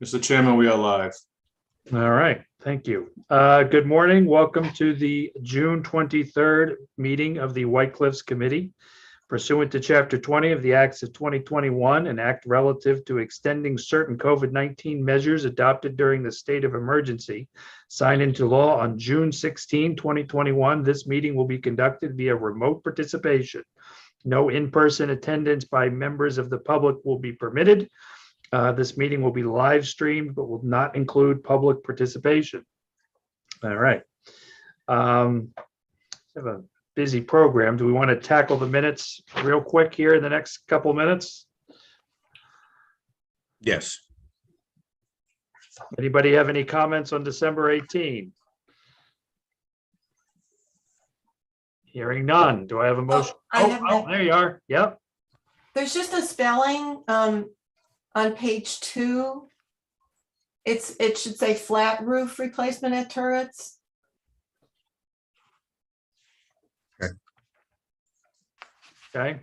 Mr. Chairman, we are live. All right, thank you. Good morning. Welcome to the June 23rd meeting of the White Cliffs Committee. Pursuant to Chapter 20 of the Acts of 2021, an act relative to extending certain COVID-19 measures adopted during the state of emergency, signed into law on June 16, 2021. This meeting will be conducted via remote participation. No in-person attendance by members of the public will be permitted. This meeting will be live streamed, but will not include public participation. All right. Have a busy program. Do we want to tackle the minutes real quick here in the next couple minutes? Yes. Anybody have any comments on December 18? Hearing none. Do I have a motion? There you are. Yep. There's just a spelling on page 2. It should say flat roof replacement at turrets. Okay.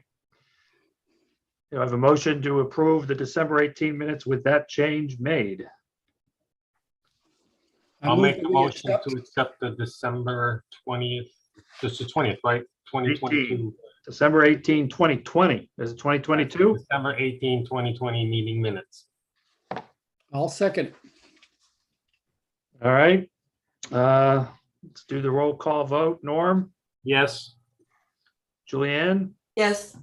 Do I have a motion to approve the December 18 minutes with that change made? I'll make a motion to accept the December 20th, just the 20th, right? 2022. December 18, 2020. Is it 2022? December 18, 2020 meeting minutes. I'll second. All right. Let's do the roll call vote. Norm, Yes. Julianne, Yes,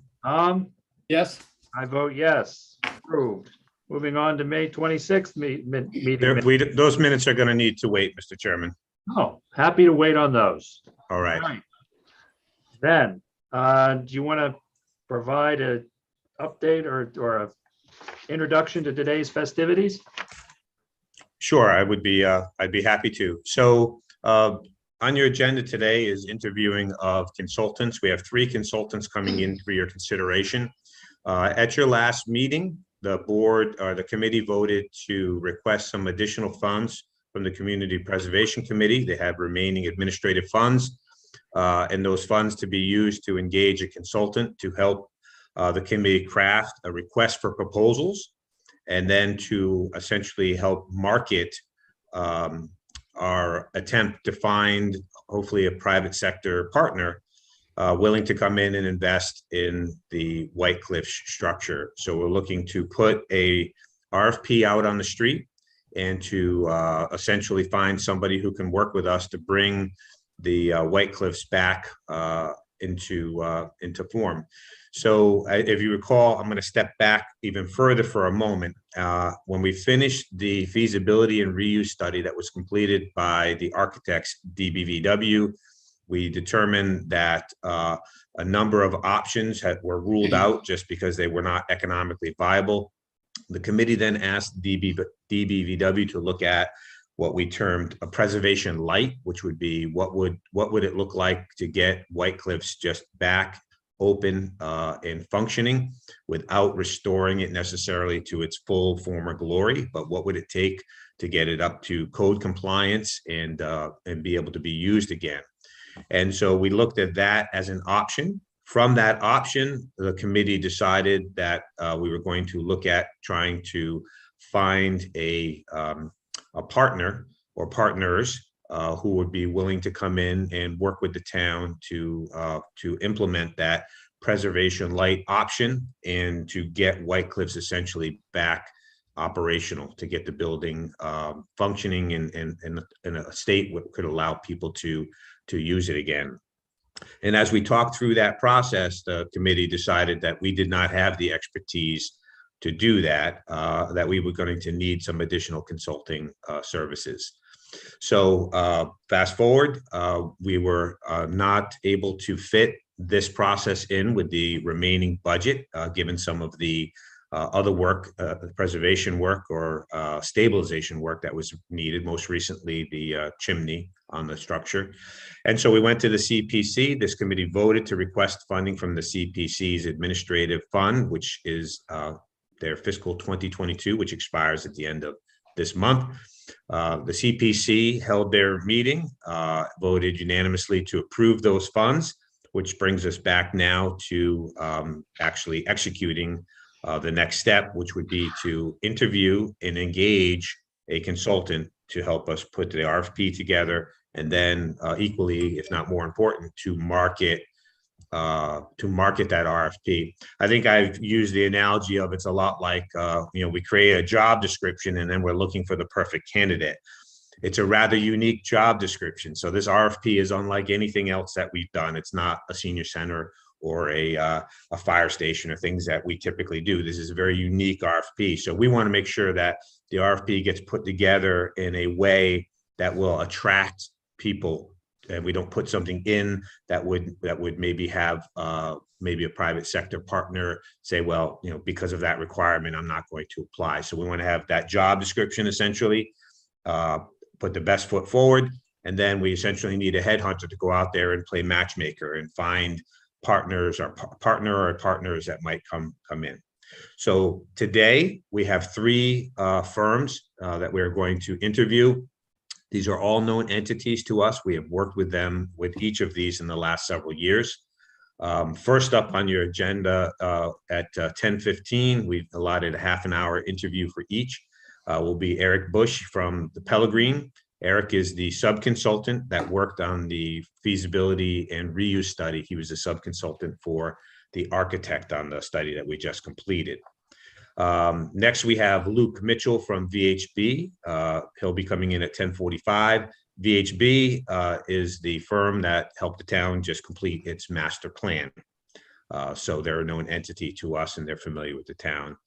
Yes, I vote yes. Approved. Moving on to May 26th meeting. Those minutes are going to need to wait, Mr. Chairman. Oh, happy to wait on those. All right. Then, do you want to provide an update or a introduction to today's festivities? Sure, I'd be happy to. So on your agenda today is interviewing of consultants. We have 3 consultants coming in for your consideration. At your last meeting, the board or the committee voted to request some additional funds from the Community Preservation Committee. They have remaining administrative funds, and those funds to be used to engage a consultant to help the committee craft a request for proposals, and then to essentially help market our attempt to find hopefully a private sector partner willing to come in and invest in the White Cliffs structure. So we're looking to put a RFP out on the street and to essentially find somebody who can work with us to bring the White Cliffs back into form. So if you recall, I'm going to step back even further for a moment. When we finished the feasibility and reuse study that was completed by the architects DBVW, we determined that a number of options were ruled out just because they were not economically viable. The committee then asked DBVW to look at what we termed a preservation light, which would be what would it look like to get White Cliffs just back open and functioning without restoring it necessarily to its full former glory, but what would it take to get it up to code compliance and be able to be used again. And so we looked at that as an option. From that option, the committee decided that we were going to look at trying to find a partner or partners who would be willing to come in and work with the town to implement that preservation light option and to get White Cliffs essentially back operational, to get the building functioning in a state that could allow people to use it again. And as we talked through that process, the committee decided that we did not have the expertise to do that, that we were going to need some additional consulting services. So fast forward, we were not able to fit this process in with the remaining budget, given some of the other work, preservation work or stabilization work that was needed, most recently the chimney on the structure. And so we went to the CPC. This committee voted to request funding from the CPC's administrative fund, which is their fiscal 2022, which expires at the end of this month. The CPC held their meeting, voted unanimously to approve those funds, which brings us back now to actually executing The next step, which would be to interview and engage a consultant to help us put the RFP together, and then equally, if not more important, to market that RFP. I think I've used the analogy of it's a lot like, we create a job description and then we're looking for the perfect candidate. It's a rather unique job description. So this RFP is unlike anything else that we've done. It's not a senior center or a fire station or things that we typically do. This is a very unique RFP. So we want to make sure that the RFP gets put together in a way that will attract people, and we don't put something in that would maybe have maybe a private sector partner say, well, because of that requirement, I'm not going to apply. So we want to have that job description essentially, put the best foot forward, and then we essentially need a headhunter to go out there and play matchmaker and find partners or partners that might come in. So today we have 3 firms that we're going to interview. These are all known entities to us. We have worked with them with each of these in the last several years. First up on your agenda at 10:15, we've allotted a half an hour interview for each. Will be Eric Bush from the Pellegrin. Eric is the sub-consultant that worked on the feasibility and reuse study. He was a sub-consultant for the architect on the study that we just completed. Next, we have Luke Mitchell from VHB. He'll be coming in at 10:45. VHB is the firm that helped the town just complete its master plan. So they're a known entity to us and they're familiar with the town.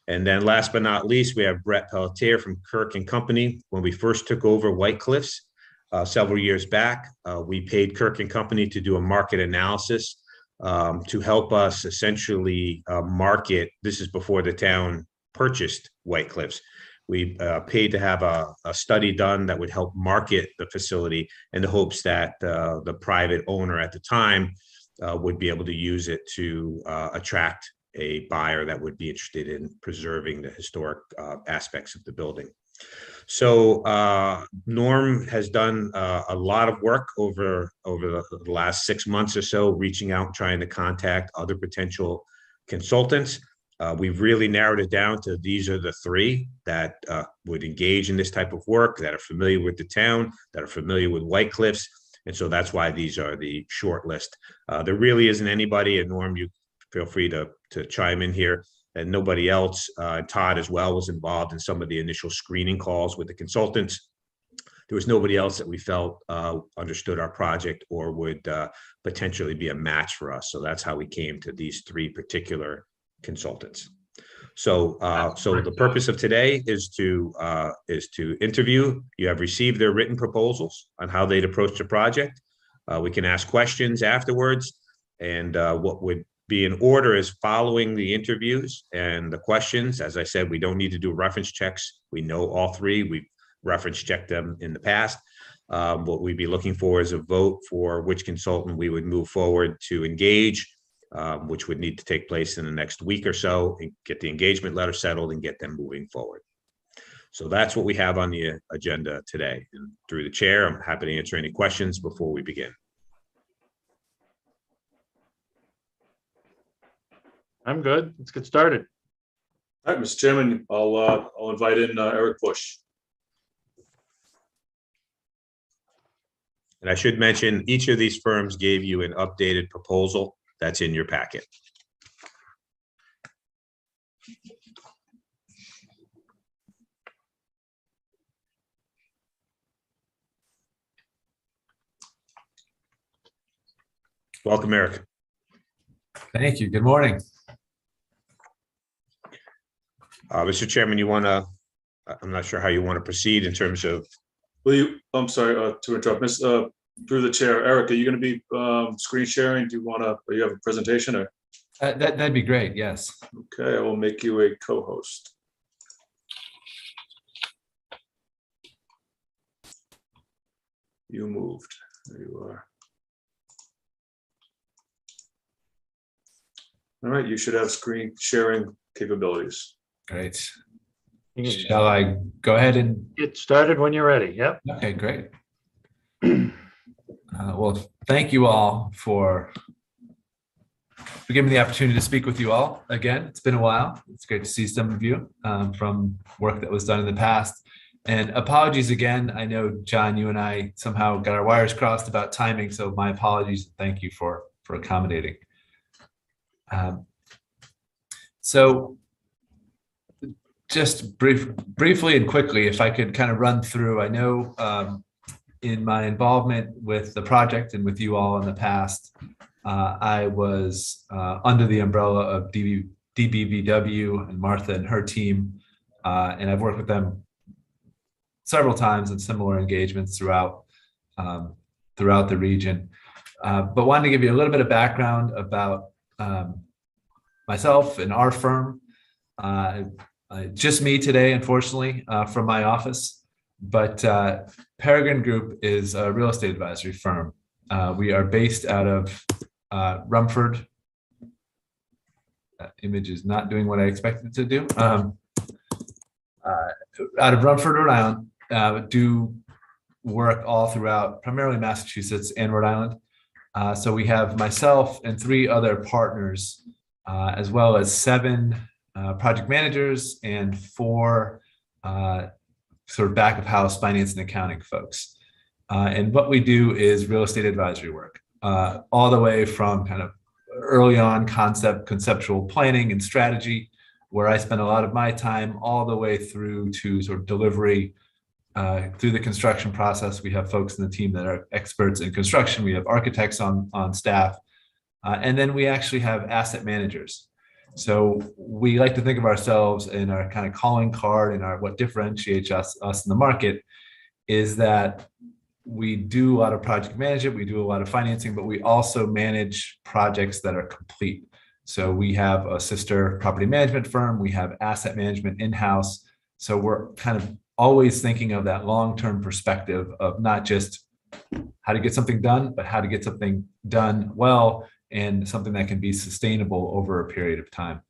And then last but not least, we have Brett Pelletier from Kirk and Company. When we first took over White Cliffs several years back, we paid Kirk and Company to do a market analysis to help us essentially market. This is before the town purchased White Cliffs. We paid to have a study done that would help market the facility in the hopes that the private owner at the time would be able to use it to attract a buyer that would be interested in preserving the historic aspects of the building. So Norm has done a lot of work over the last 6 months or so, reaching out, trying to contact other potential consultants. We've really narrowed it down to these are the 3 that would engage in this type of work, that are familiar with the town, that are familiar with White Cliffs. And so that's why these are the short list. There really isn't anybody, and Norm, you feel free to chime in here, and nobody else. Todd as well was involved in some of the initial screening calls with the consultants. There was nobody else that we felt understood our project or would potentially be a match for us. So that's how we came to these 3 particular consultants. So the purpose of today is to interview. You have received their written proposals on how they'd approach the project. We can ask questions afterwards, and what would be in order is following the interviews and the questions. As I said, we don't need to do reference checks. We know all 3. We've reference checked them in the past. What we'd be looking for is a vote for which consultant we would move forward to engage, which would need to take place in the next week or so, and get the engagement letter settled and get them moving forward. So that's what we have on the agenda today. And through the chair, I'm happy to answer any questions before we begin. I'm good. Let's get started. All right, Mr. Chairman, I'll invite in Eric Bush. And I should mention, each of these firms gave you an updated proposal that's in your packet. Welcome, Eric. Thank you. Good morning. Mr. Chairman, you want to, I'm not sure how you want to proceed in terms of. I'm sorry to interrupt, through the chair. Eric, are you going to be screen sharing? Do you have a presentation or? That'd be great. Yes. Okay, I will make you a co-host. You moved. There you are. All right, you should have screen sharing capabilities. Great. You can Shall I go ahead and? get started when you're ready. Yep. Okay, great. Well, thank you all for for giving me the opportunity to speak with you all again. It's been a while. It's great to see some of you from work that was done in the past. And apologies again. I know, John, you and I somehow got our wires crossed about timing, so my apologies. Thank you for accommodating. So just briefly and quickly, if I could kind of run through, I know in my involvement with the project and with you all in the past, I was under the umbrella of DBVW and Martha and her team, and I've worked with them several times in similar engagements throughout the region. But wanted to give you a little bit of background about myself and our firm. Just me today, unfortunately, from my office, but Peregrine Group is a real estate advisory firm. We are based out of Rumford. That image is not doing what I expected it to do. Out of Rumford, Rhode Island, do work all throughout, primarily Massachusetts and Rhode Island. So we have myself and 3 other partners, as well as 7 project managers and 4 sort of back of house finance and accounting folks. And what we do is real estate advisory work, all the way from kind of early on conceptual planning and strategy, where I spend a lot of my time, all the way through to sort of delivery through the construction process. We have folks in the team that are experts in construction. We have architects on staff. And then we actually have asset managers. So we like to think of ourselves in our kind of calling card and what differentiates us in the market is that we do a lot of project management, we do a lot of financing, but we also manage projects that are complete. So we have a sister property management firm, we have asset management in-house. So we're kind of always thinking of that long-term perspective of not just how to get something done, but how to get something done well and something that can be sustainable over a period of time.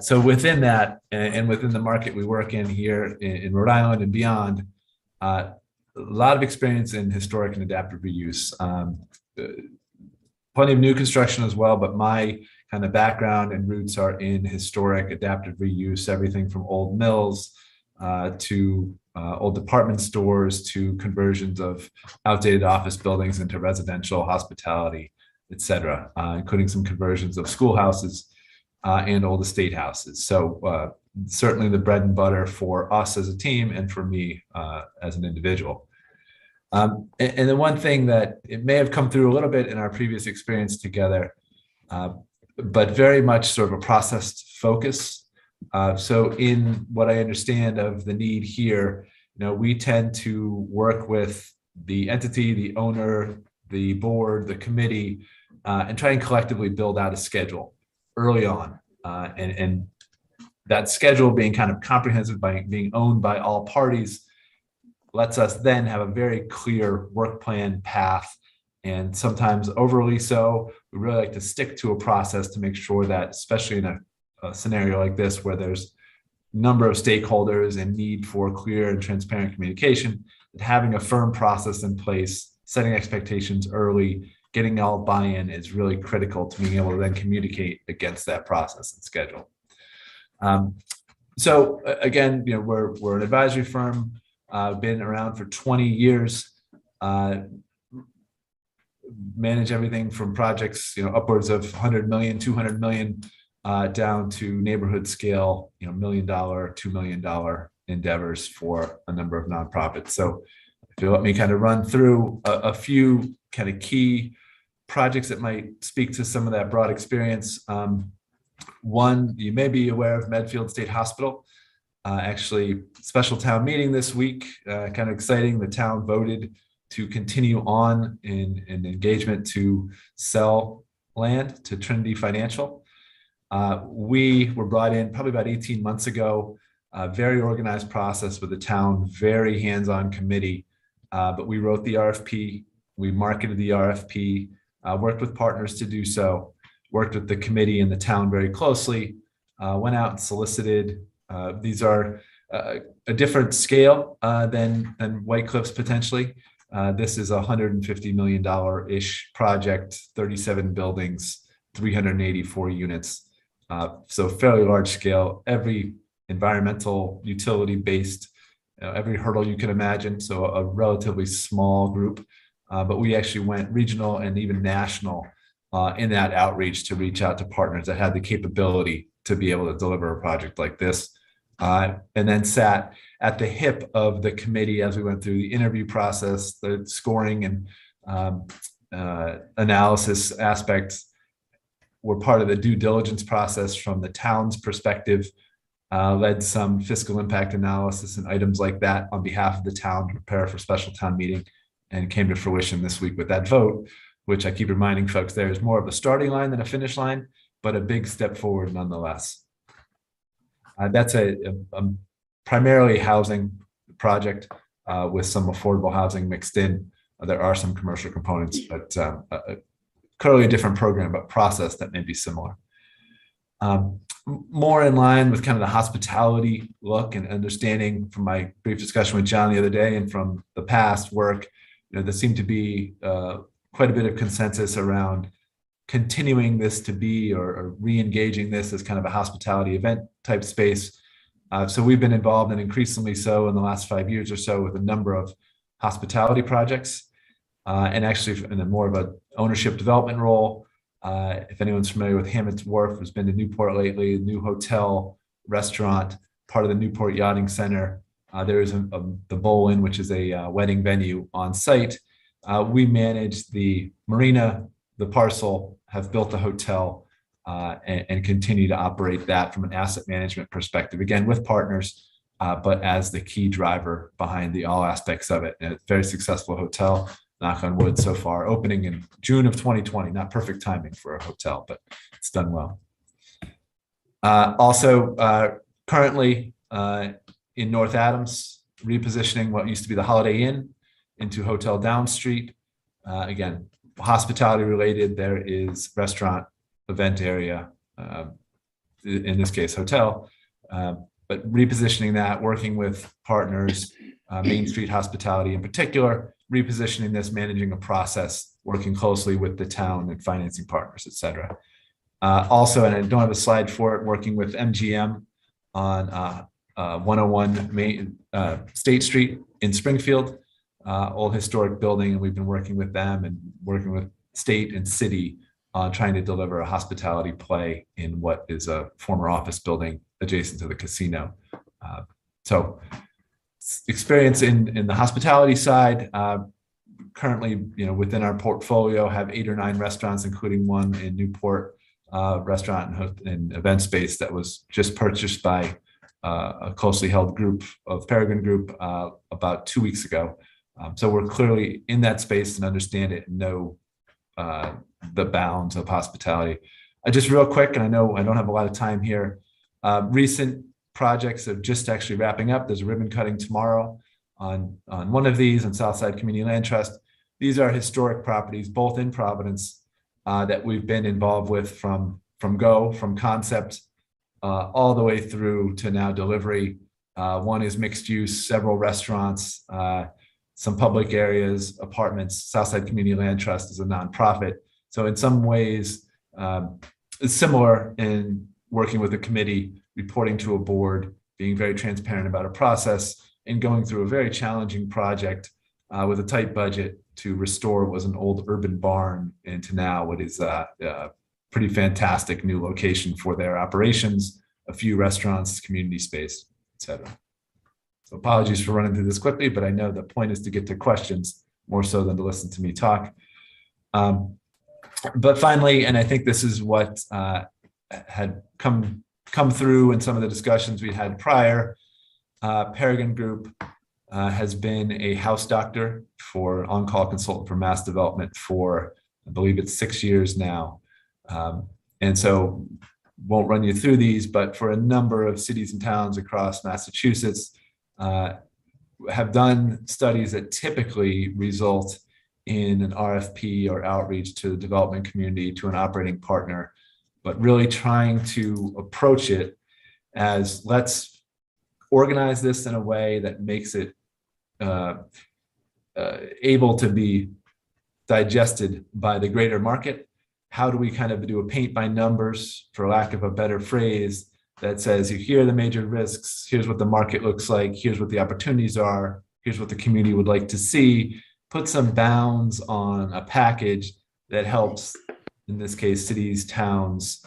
So within that and within the market we work in here in Rhode Island and beyond, a lot of experience in historic and adaptive reuse. Plenty of new construction as well, but my kind of background and roots are in historic adaptive reuse, everything from old mills to old department stores to conversions of outdated office buildings into residential, hospitality, et cetera, including some conversions of schoolhouses and old estate houses. So certainly the bread and butter for us as a team and for me as an individual. And the one thing that it may have come through a little bit in our previous experience together, but very much sort of a process focus. So in what I understand of the need here, we tend to work with the entity, the owner, the board, the committee, and try and collectively build out a schedule early on. And that schedule being kind of comprehensive by being owned by all parties lets us then have a very clear work plan path, and sometimes overly so. We really like to stick to a process to make sure that, especially in a scenario like this where there's a number of stakeholders and need for clear and transparent communication, that having a firm process in place, setting expectations early, getting all buy-in is really critical to being able to then communicate against that process and schedule. So again, we're an advisory firm, been around for 20 years, manage everything from projects, upwards of 100 million, 200 million, down to neighborhood scale, $1 million, $2 million endeavors for a number of nonprofits. So if you let me kind of run through a few kind of key projects that might speak to some of that broad experience. One, you may be aware of Medfield State Hospital. Actually, special town meeting this week, kind of exciting. The town voted to continue on in engagement to sell land to Trinity Financial. We were brought in probably about 18 months ago, a very organized process with the town, very hands-on committee, but we wrote the RFP, we marketed the RFP, worked with partners to do so, worked with the committee and the town very closely, went out and solicited. These are a different scale than White Cliffs potentially. This is a $150 million-ish project, 37 buildings, 384 units. So fairly large scale, every environmental utility based, every hurdle you can imagine. So a relatively small group, but we actually went regional and even national in that outreach to reach out to partners that had the capability to be able to deliver a project like this. And then sat at the hip of the committee as we went through the interview process, the scoring and analysis aspects were part of the due diligence process from the town's perspective, led some fiscal impact analysis and items like that on behalf of the town to prepare for special town meeting, and came to fruition this week with that vote, which I keep reminding folks there is more of a starting line than a finish line, but a big step forward nonetheless. That's a primarily housing project with some affordable housing mixed in. There are some commercial components, but clearly a different program, but process that may be similar. More in line with kind of the hospitality look and understanding from my brief discussion with John the other day and from the past work, there seemed to be quite a bit of consensus around continuing this to be or re-engaging this as kind of a hospitality event type space. So we've been involved, and increasingly so in the last 5 years or so, with a number of hospitality projects, and actually in a more of a ownership development role. If anyone's familiar with Hammond's Wharf, has been to Newport lately, new hotel, restaurant, part of the Newport Yachting Center. There is the Bowl-In, which is a wedding venue on site. We manage the marina, the parcel, have built a hotel, and continue to operate that from an asset management perspective, again, with partners, but as the key driver behind all aspects of it. And a very successful hotel, knock on wood, so far, opening in June of 2020. Not perfect timing for a hotel, but it's done well. Also, currently in North Adams, repositioning what used to be the Holiday Inn into Hotel Down Street. Again, hospitality related. There is restaurant, event area, in this case, hotel, but repositioning that, working with partners, Main Street Hospitality in particular, repositioning this, managing a process, working closely with the town and financing partners, et cetera. Also, and I don't have a slide for it, working with MGM on 101 State Street in Springfield, old historic building, and we've been working with them and working with state and city on trying to deliver a hospitality play in what is a former office building adjacent to the casino. So experience in the hospitality side. Currently, within our portfolio, have 8 or 9 restaurants, including one in Newport, restaurant and event space that was just purchased by a closely held group of Peregrine Group about 2 weeks ago. So we're clearly in that space and understand it and know the bounds of hospitality. Just real quick, and I know I don't have a lot of time here, recent projects are just actually wrapping up. There's a ribbon cutting tomorrow on one of these on Southside Community Land Trust. These are historic properties, both in Providence, that we've been involved with from concept all the way through to now delivery. One is mixed use, several restaurants, some public areas, apartments. Southside Community Land Trust is a nonprofit. So in some ways, it's similar in working with a committee, reporting to a board, being very transparent about a process, and going through a very challenging project with a tight budget to restore what was an old urban barn into now what is a pretty fantastic new location for their operations, a few restaurants, community space, etc. So apologies for running through this quickly, but I know the point is to get to questions more so than to listen to me talk. But finally, and I think this is what had come through in some of the discussions we had prior, Peregrine Group has been a house doctor for on-call consultant for mass development for, I believe it's 6 years now. And so won't run you through these, but for a number of cities and towns across Massachusetts, have done studies that typically result in an RFP or outreach to the development community, to an operating partner, but really trying to approach it as, let's organize this in a way that makes it able to be digested by the greater market how do we kind of do a paint by numbers, for lack of a better phrase, that says, here are the major risks, here's what the market looks like, here's what the opportunities are, here's what the community would like to see, put some bounds on a package that helps, in this case, cities, towns,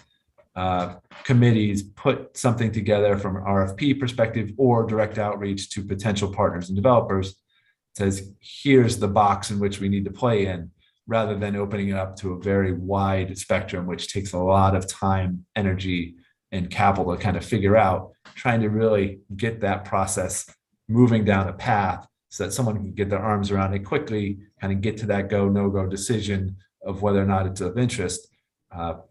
committees, put something together from an RFP perspective or direct outreach to potential partners and developers. Says, here's the box in which we need to play in, rather than opening it up to a very wide spectrum, which takes a lot of time, energy, and capital to kind of figure out, trying to really get that process moving down a path so that someone can get their arms around it quickly, kind of get to that go, no-go decision of whether or not it's of interest,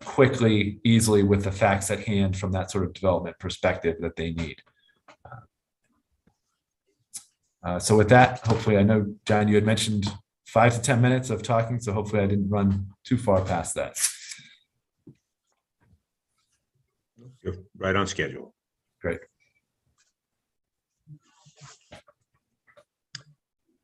quickly, easily, with the facts at hand from that sort of development perspective that they need. So with that, hopefully, I know, John, you had mentioned 5 to 10 minutes of talking, so hopefully I didn't run too far past that. You're right on schedule. Great.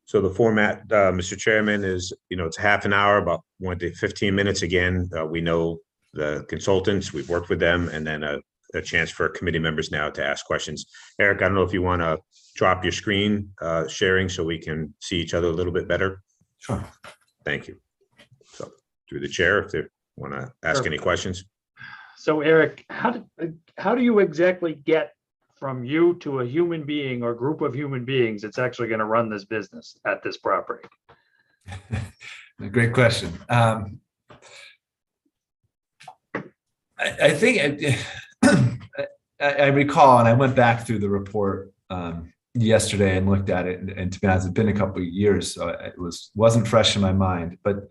So the format, Mr. Chairman, is, it's half an hour, about 1 to 15 minutes. Again, we know the consultants, we've worked with them, and then a chance for committee members now to ask questions. Eric, I don't know if you want to drop your screen sharing so we can see each other a little bit better. Sure. Thank you. So through the chair, if they want to ask any questions. So Eric, how do you exactly get from you to a human being or group of human beings that's actually going to run this business at this property? Great question. I think I recall, and I went back through the report yesterday and looked at it, and to be honest, it's been a couple of years, so it wasn't fresh in my mind. But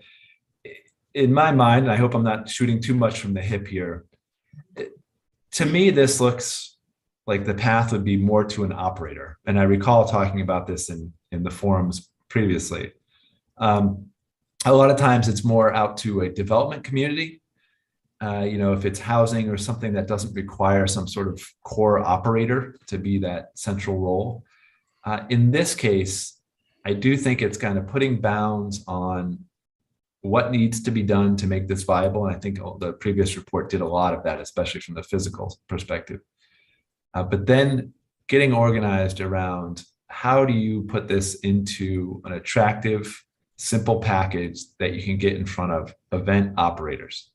in my mind, and I hope I'm not shooting too much from the hip here, to me, this looks like the path would be more to an operator. And I recall talking about this in the forums previously. A lot of times it's more out to a development community. If it's housing or something that doesn't require some sort of core operator to be that central role. In this case, I do think it's kind of putting bounds on what needs to be done to make this viable. And I think the previous report did a lot of that, especially from the physical perspective. But then getting organized around how do you put this into an attractive, simple package that you can get in front of event operators,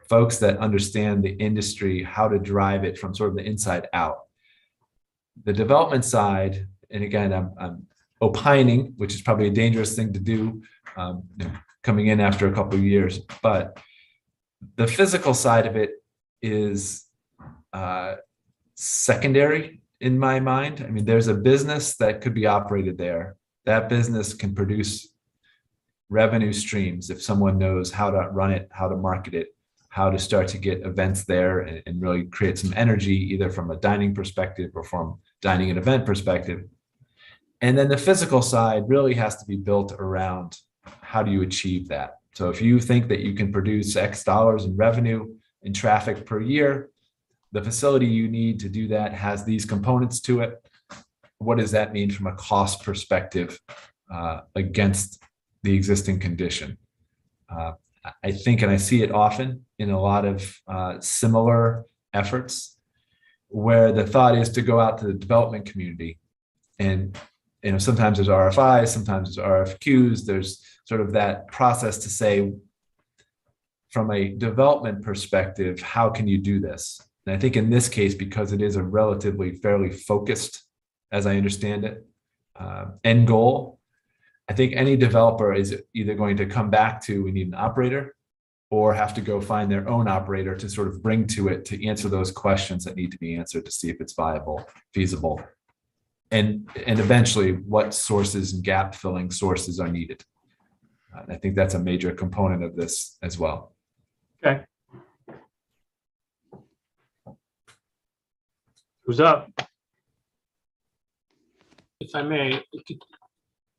folks that understand the industry, how to drive it from sort of the inside out. The development side, and again, I'm opining, which is probably a dangerous thing to do, coming in after a couple of years, but the physical side of it is secondary in my mind. I mean, there's a business that could be operated there. That business can produce revenue streams if someone knows how to run it, how to market it, how to start to get events there and really create some energy, either from a dining perspective or from dining and event perspective. And then the physical side really has to be built around how do you achieve that? So if you think that you can produce X dollars in revenue and traffic per year, the facility you need to do that has these components to it. What does that mean from a cost perspective against the existing condition? I think, and I see it often in a lot of similar efforts, where the thought is to go out to the development community, and sometimes there's RFIs, sometimes there's RFQs. There's sort of that process to say, from a development perspective, how can you do this? And I think in this case, because it is a relatively fairly focused, as I understand it, end goal, I think any developer is either going to come back to, we need an operator, or have to go find their own operator to sort of bring to it to answer those questions that need to be answered to see if it's viable, feasible, and eventually what sources and gap filling sources are needed. And I think that's a major component of this as well. Okay. Who's up? If I may,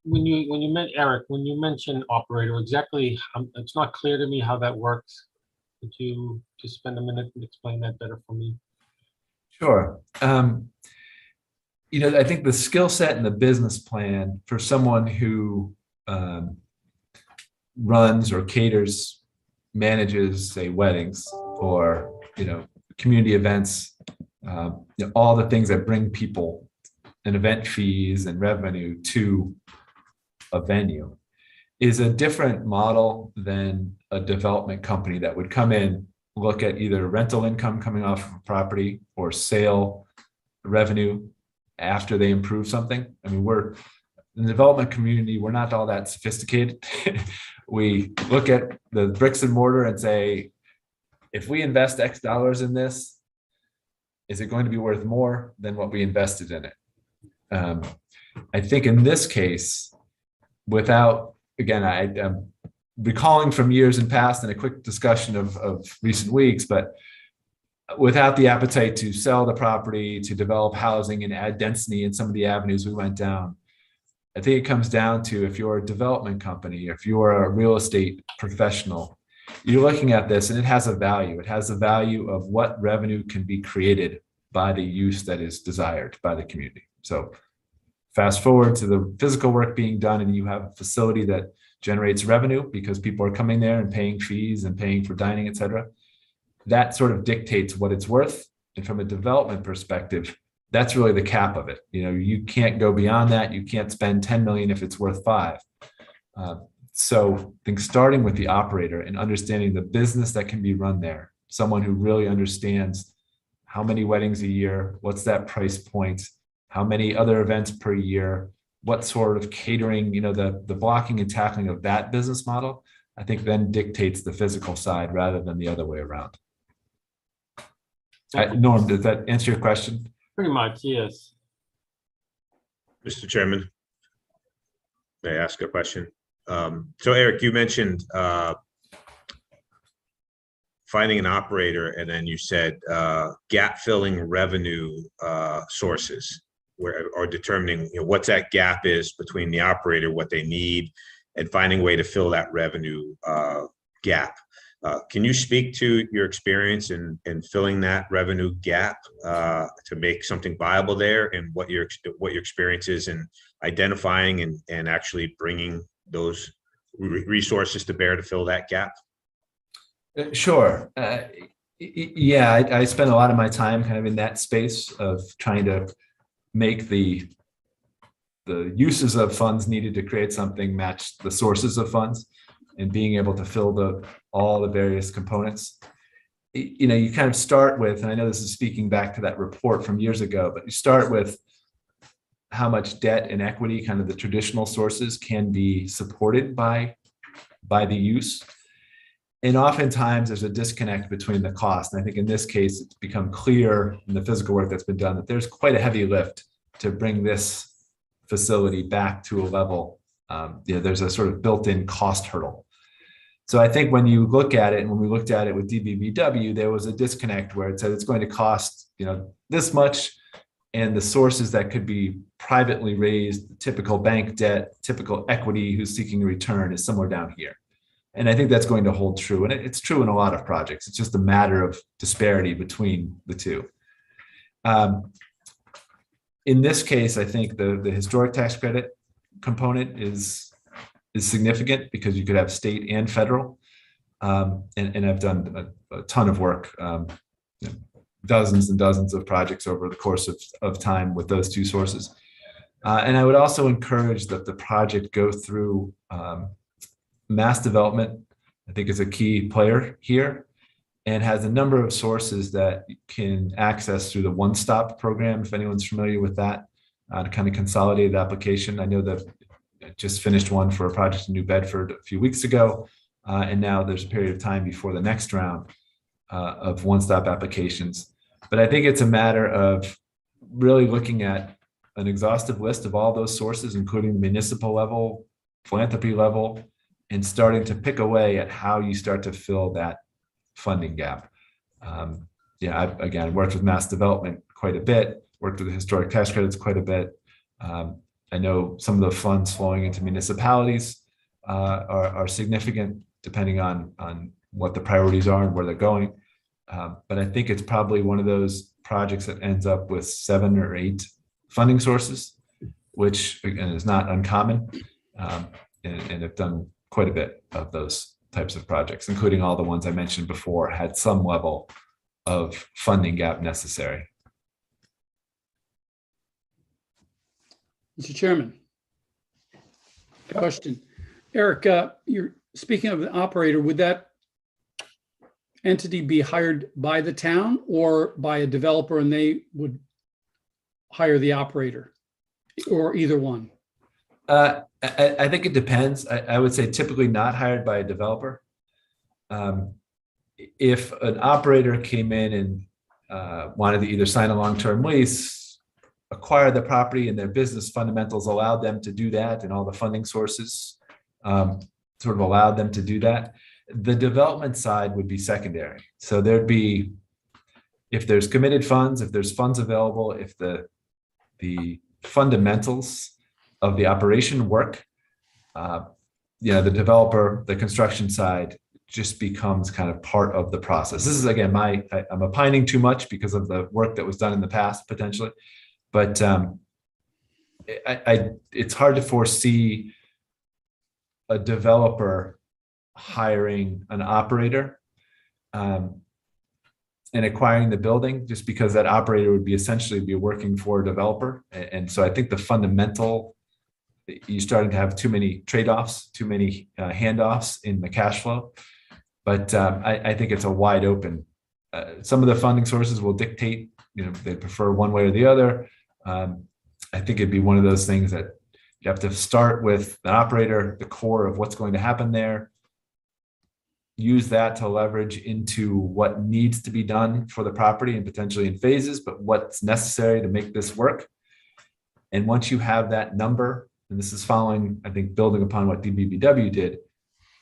when you meant, Eric, when you mentioned operator, exactly, it's not clear to me how that works. Could you just spend a minute and explain that better for me? Sure. I think the skill set and the business plan for someone who runs or caters manages, say, weddings or, community events, all the things that bring people and event fees and revenue to a venue is a different model than a development company that would come in, look at either rental income coming off of a property or sale revenue after they improve something. I mean, we're in the development community, we're not all that sophisticated. We look at the bricks and mortar and say, if we invest X dollars in this, is it going to be worth more than what we invested in it? I think in this case, without, again, I'm recalling from years in past and a quick discussion of recent weeks, but without the appetite to sell the property, to develop housing and add density in some of the avenues we went down, I think it comes down to, if you're a development company, if you're a real estate professional, you're looking at this and it has a value. It has the value of what revenue can be created by the use that is desired by the community. So fast forward to the physical work being done and you have a facility that generates revenue because people are coming there and paying fees and paying for dining, et cetera. That sort of dictates what it's worth. And from a development perspective, that's really the cap of it. You can't go beyond that. You can't spend 10 million if it's worth 5. So I think starting with the operator and understanding the business that can be run there, someone who really understands how many weddings a year, what's that price point, how many other events per year, what sort of catering, the blocking and tackling of that business model, I think then dictates the physical side rather than the other way around. Norm, does that answer your question? Pretty much, yes. Mr. Chairman, may I ask a question? So Eric, you mentioned finding an operator, and then you said gap filling revenue sources, or determining what that gap is between the operator, what they need, and finding a way to fill that revenue gap. Can you speak to your experience in filling that revenue gap to make something viable there, and what your experience is in identifying and actually bringing those resources to bear to fill that gap? Sure. Yeah, I spend a lot of my time kind of in that space of trying to make the uses of funds needed to create something match the sources of funds, and being able to fill all the various components. You kind of start with, and I know this is speaking back to that report from years ago, but you start with how much debt and equity, kind of the traditional sources, can be supported by the use. And oftentimes there's a disconnect between the cost. And I think in this case, it's become clear in the physical work that's been done that there's quite a heavy lift to bring this facility back to a level. There's a sort of built-in cost hurdle. So I think when you look at it, and when we looked at it with DBBW, there was a disconnect where it said it's going to cost this much, and the sources that could be privately raised, typical bank debt, typical equity who's seeking a return, is somewhere down here. And I think that's going to hold true. And it's true in a lot of projects. It's just a matter of disparity between the two. In this case, I think the historic tax credit component is significant because you could have state and federal. And I've done a ton of work, dozens and dozens of projects over the course of time with those two sources. And I would also encourage that the project go through mass development. I think is a key player here, and has a number of sources that can access through the one-stop program, if anyone's familiar with that, to kind of consolidated application. I know that I just finished one for a project in New Bedford a few weeks ago, and now there's a period of time before the next round of one-stop applications. But I think it's a matter of really looking at an exhaustive list of all those sources, including the municipal level, philanthropy level, and starting to pick away at how you start to fill that funding gap. I've again worked with mass development quite a bit, worked with the historic tax credits quite a bit. I know some of the funds flowing into municipalities are significant depending on what the priorities are and where they're going. But I think it's probably one of those projects that ends up with 7 or 8 funding sources, which again is not uncommon, and have done quite a bit of those types of projects, including all the ones I mentioned before, had some level of funding gap necessary. Mr. Chairman. Question. Eric, you're speaking of an operator, would that entity be hired by the town or by a developer and they would hire the operator, or either one? I think it depends. I would say typically not hired by a developer. If an operator came in and wanted to either sign a long-term lease, acquire the property, and their business fundamentals allowed them to do that, and all the funding sources sort of allowed them to do that, the development side would be secondary. So there'd be, if there's committed funds, if there's funds available, if the fundamentals of the operation work, the developer, the construction side just becomes kind of part of the process. This is, again, I'm opining too much because of the work that was done in the past, potentially. But it's hard to foresee a developer hiring an operator and acquiring the building, just because that operator would be essentially working for a developer. And so I think the fundamental, you're starting to have too many trade-offs, too many handoffs in the cash flow. But I think it's a wide open. Some of the funding sources will dictate, they prefer one way or the other. I think it'd be one of those things that you have to start with the operator, the core of what's going to happen there, use that to leverage into what needs to be done for the property and potentially in phases, but what's necessary to make this work. And once you have that number, and this is following, I think, building upon what DBBW did,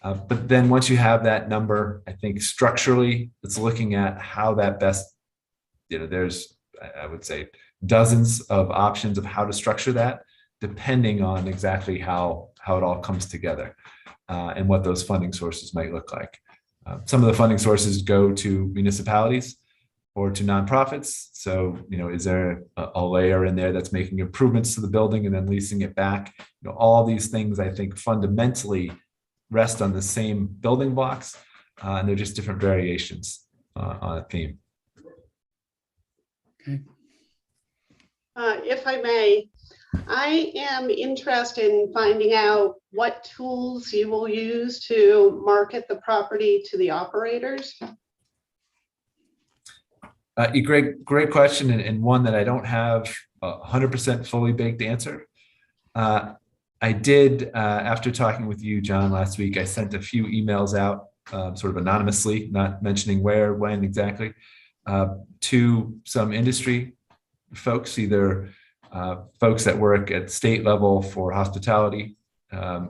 but then once you have that number, I think structurally, it's looking at how that best, there's, I would say, dozens of options of how to structure that, depending on exactly how it all comes together and what those funding sources might look like. Some of the funding sources go to municipalities or to nonprofits. So, is there a layer in there that's making improvements to the building and then leasing it back? All these things, I think, fundamentally rest on the same building blocks, and they're just different variations on a theme. Okay. If I may, I am interested in finding out what tools you will use to market the property to the operators. Great question, and one that I don't have a 100% fully baked answer. I did, after talking with you, John, last week, I sent a few emails out, sort of anonymously, not mentioning where, when exactly, to some industry folks, either folks that work at state level for hospitality,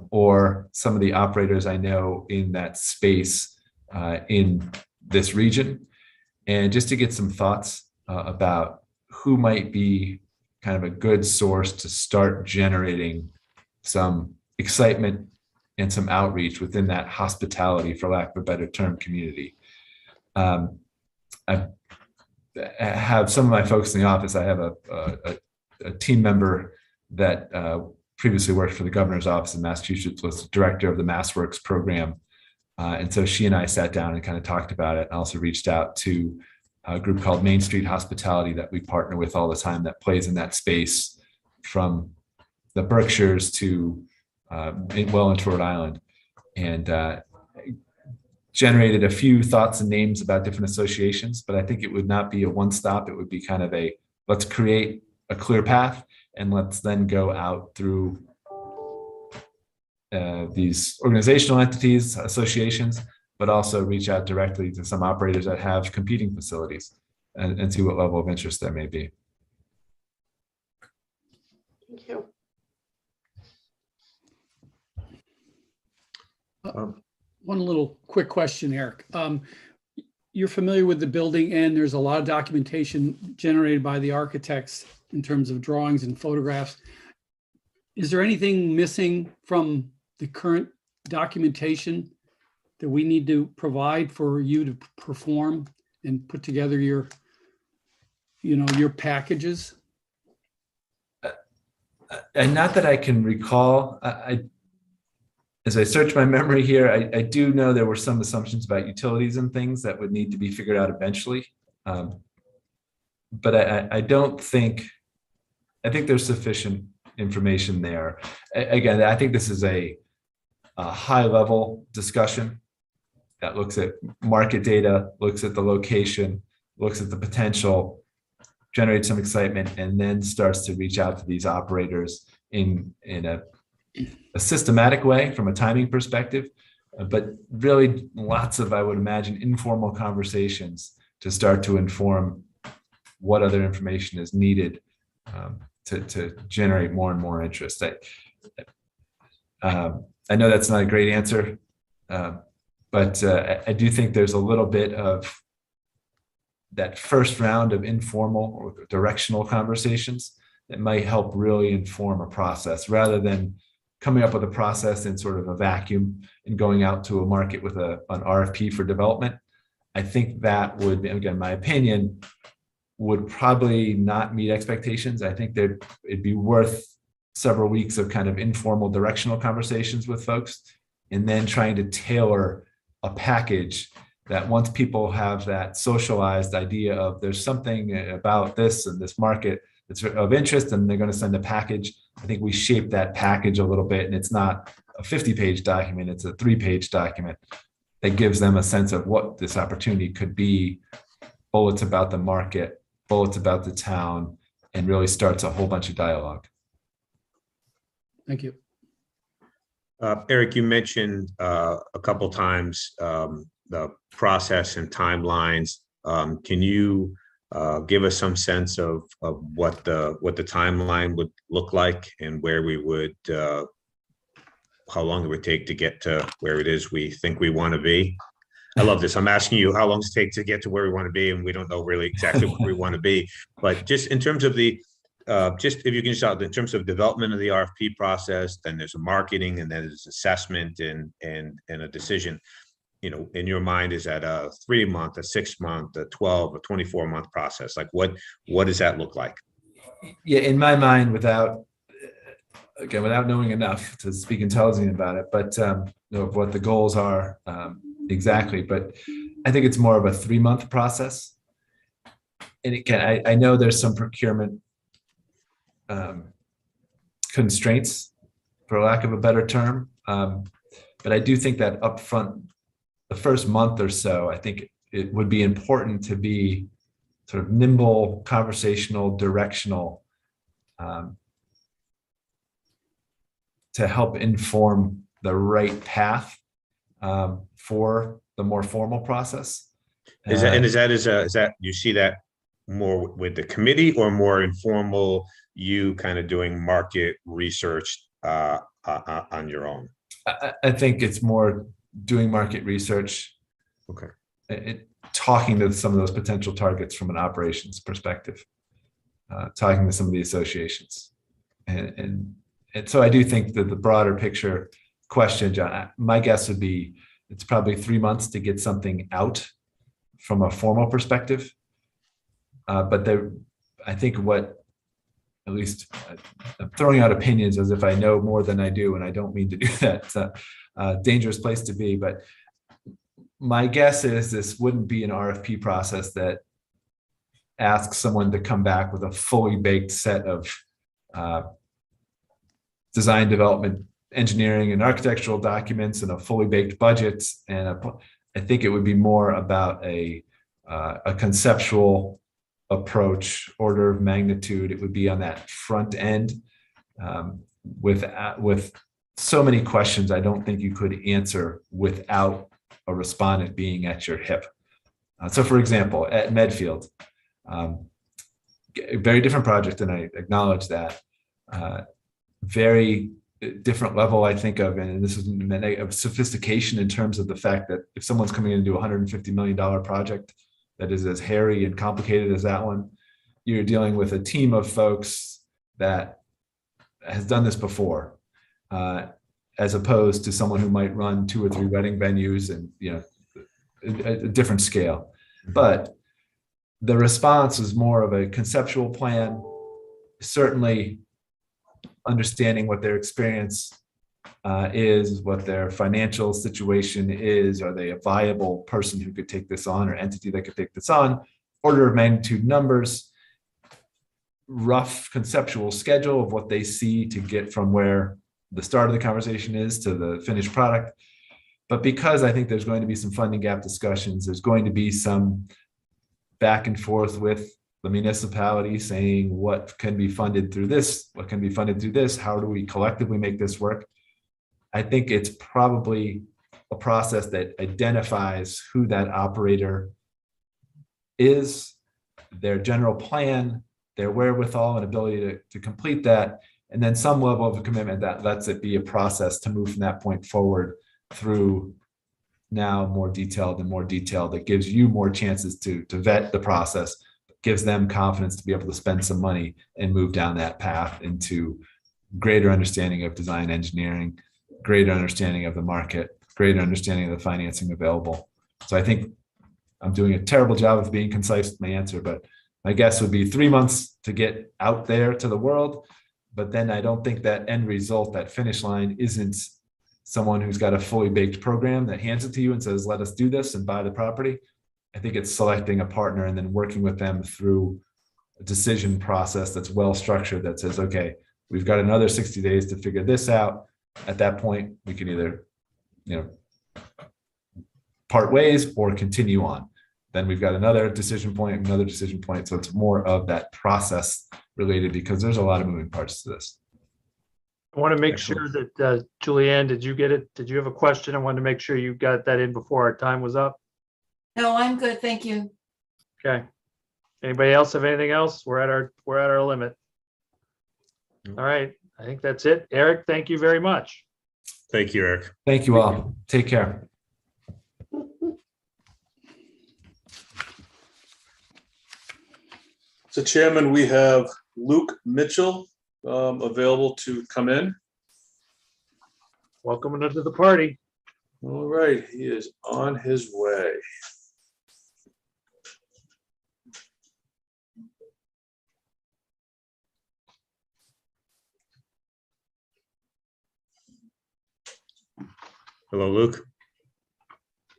or some of the operators I know in that space in this region, and just to get some thoughts about who might be kind of a good source to start generating some excitement and some outreach within that hospitality, for lack of a better term, community. I have some of my folks in the office. I have a team member that previously worked for the governor's office in Massachusetts, was the director of the MassWorks program. And so she and I sat down and kind of talked about it. I also reached out to a group called Main Street Hospitality that we partner with all the time, that plays in that space from the Berkshires to well into Rhode Island, and generated a few thoughts and names about different associations. But I think it would not be a one-stop. It would be kind of a, let's create a clear path and let's then go out through these organizational entities, associations, but also reach out directly to some operators that have competing facilities and see what level of interest there may be. Thank you. One little quick question, Eric. You're familiar with the building, and there's a lot of documentation generated by the architects in terms of drawings and photographs. Is there anything missing from the current documentation that we need to provide for you to perform and put together your packages? And not that I can recall. as I search my memory here, I do know there were some assumptions about utilities and things that would need to be figured out eventually. But I don't think, I think there's sufficient information there. Again, I think this is a high level discussion that looks at market data, looks at the location, looks at the potential, generates some excitement, and then starts to reach out to these operators in a systematic way from a timing perspective, but really lots of, I would imagine, informal conversations to start to inform what other information is needed to generate more and more interest. I know that's not a great answer, but I do think there's a little bit of that first round of informal or directional conversations that might help really inform a process rather than coming up with a process in sort of a vacuum and going out to a market with an RFP for development. I think that would, again, my opinion, would probably not meet expectations. I think that it'd be worth several weeks of kind of informal directional conversations with folks, and then trying to tailor a package that once people have that socialized idea of there's something about this and this market that's of interest and they're going to send a package, I think we shape that package a little bit, and it's not a 50-page document, it's a 3-page document that gives them a sense of what this opportunity could be, bullets about the market, bullets about the town, and really starts a whole bunch of dialogue. Thank you. Eric, you mentioned a couple times the process and timelines. Can you give us some sense of what the timeline would look like and where we would, how long it would take to get to where it is we think we want to be? I love this. I'm asking you how long does it take to get to where we want to be, and we don't know really exactly where we want to be. But just in terms of the, just if you can start in terms of development of the RFP process, then there's a marketing, and then there's assessment and a decision. You know, in your mind, is that a 3-month, a 6-month, a 12, a 24-month process? Like what does that look like? Yeah, in my mind, without knowing enough to speak intelligently about it, but of what the goals are exactly. But I think it's more of a 3-month process. And again, I know there's some procurement constraints, for lack of a better term, but I do think that upfront, the first month or so, I think it would be important to be sort of nimble, conversational, directional, to help inform the right path for the more formal process. Is that you see that more with the committee or more informal, you kind of doing market research on your own? I think it's more doing market research. Okay. Talking to some of those potential targets from an operations perspective, talking to some of the associations. And so I do think that the broader picture question, John, my guess would be it's probably 3 months to get something out from a formal perspective. But I think at least I'm throwing out opinions as if I know more than I do, and I don't mean to do that. It's a dangerous place to be, but my guess is this wouldn't be an RFP process that asks someone to come back with a fully baked set of design, development, engineering, and architectural documents and a fully baked budget. And I think it would be more about a conceptual approach, order of magnitude. It would be on that front end with so many questions I don't think you could answer without a respondent being at your hip. So for example, at Medfield, a very different project, and I acknowledge that, very different level, I think of, and this is of sophistication in terms of the fact that if someone's coming in to do a $150 million project that is as hairy and complicated as that one, you're dealing with a team of folks that has done this before, as opposed to someone who might run 2 or 3 wedding venues and, you know, a different scale. But the response is more of a conceptual plan, certainly understanding what their experience is, what their financial situation is. Are they a viable person who could take this on, or entity that could take this on? Order of magnitude numbers, rough conceptual schedule of what they see to get from where the start of the conversation is to the finished product. But because I think there's going to be some funding gap discussions, there's going to be some back and forth with the municipality saying what can be funded through this, what can be funded through this, how do we collectively make this work? I think it's probably a process that identifies who that operator is, their general plan, their wherewithal and ability to complete that, and then some level of a commitment that lets it be a process to move from that point forward through now more detailed and more detailed. That gives you more chances to vet the process, gives them confidence to be able to spend some money and move down that path into greater understanding of design engineering, greater understanding of the market, greater understanding of the financing available. So I think I'm doing a terrible job of being concise with my answer, but my guess would be 3 months to get out there to the world. But then I don't think that end result, that finish line, isn't someone who's got a fully baked program that hands it to you and says, let us do this and buy the property. I think it's selecting a partner and then working with them through a decision process that's well structured that says, okay, we've got another 60 days to figure this out. At that point, we can either, part ways or continue on. Then we've got another decision point. So it's more of that process related, because there's a lot of moving parts to this. I want to make sure that, Julianne, did you get it? Did you have a question? I wanted to make sure you got that in before our time was up. No, I'm good. Thank you. Okay. Anybody else have anything else? We're at our limit. All right. I think that's it. Eric, thank you very much. Thank you, Eric. Thank you all. Take care. So Chairman, we have Luke Mitchell available to come in. Welcome into the party. All right, he is on his way. Hello, Luke.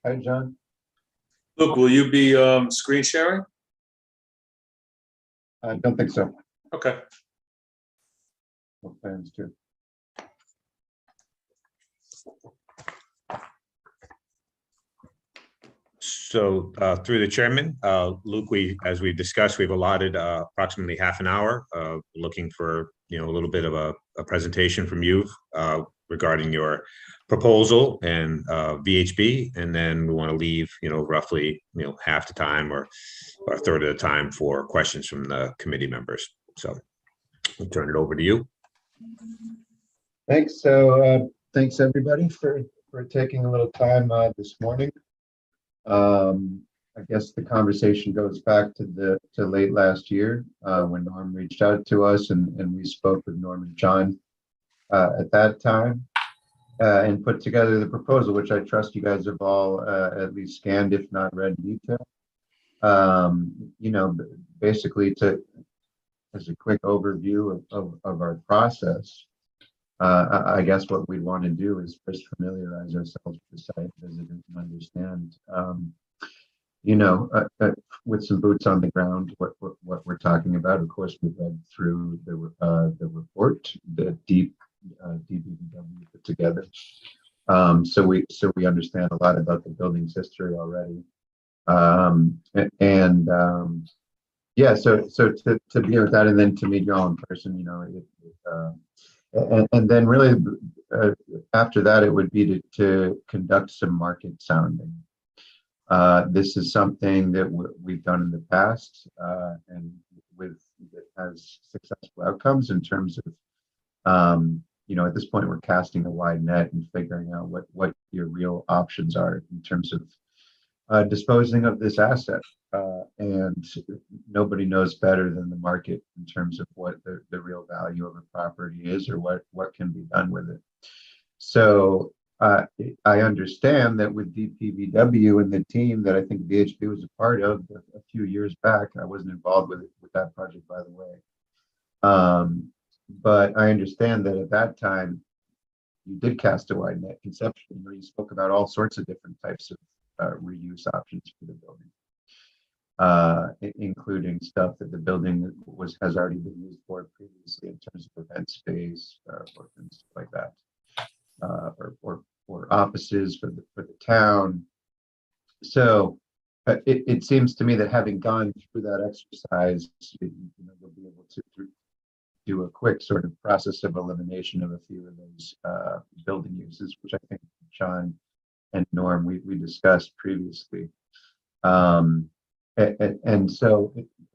Hi, John. Luke, will you be screen sharing? I don't think so. Okay. No plans to. So through the chairman, Luke, as we've discussed, we've allotted approximately half an hour looking for a little bit of a presentation from you regarding your proposal and VHB, and then we want to leave roughly half the time or a third of the time for questions from the committee members. So I'll turn it over to you. Thanks. So thanks everybody for taking a little time this morning. I guess the conversation goes back to late last year when Norm reached out to us and we spoke with Norm and John at that time and put together the proposal, which I trust you guys have all at least scanned, if not read in detail. Basically as a quick overview of our process, I guess what we want to do is first familiarize ourselves with the site, visit and understand, with some boots on the ground, what we're talking about. Of course, we've read through the report that DBVW put together, so we understand a lot about the building's history already, yeah. So to be with that, and then to meet you all in person, and then really after that, it would be to conduct some market sounding. This is something that we've done in the past, and that has successful outcomes in terms of, at this point, we're casting a wide net and figuring out what your real options are in terms of disposing of this asset. And nobody knows better than the market in terms of what the real value of a property is, or what can be done with it. So I understand that with DPVW and the team that I think VHB was a part of a few years back, I wasn't involved with that project, by the way. But I understand that at that time, you did cast a wide net conceptually. You spoke about all sorts of different types of reuse options for the building, including stuff that the building has already been used for previously in terms of event space or things like that, or offices for the town. So it seems to me that having gone through that exercise, you'll be able to do a quick sort of process of elimination of a few of those building uses, which I think John and Norm we discussed previously. And so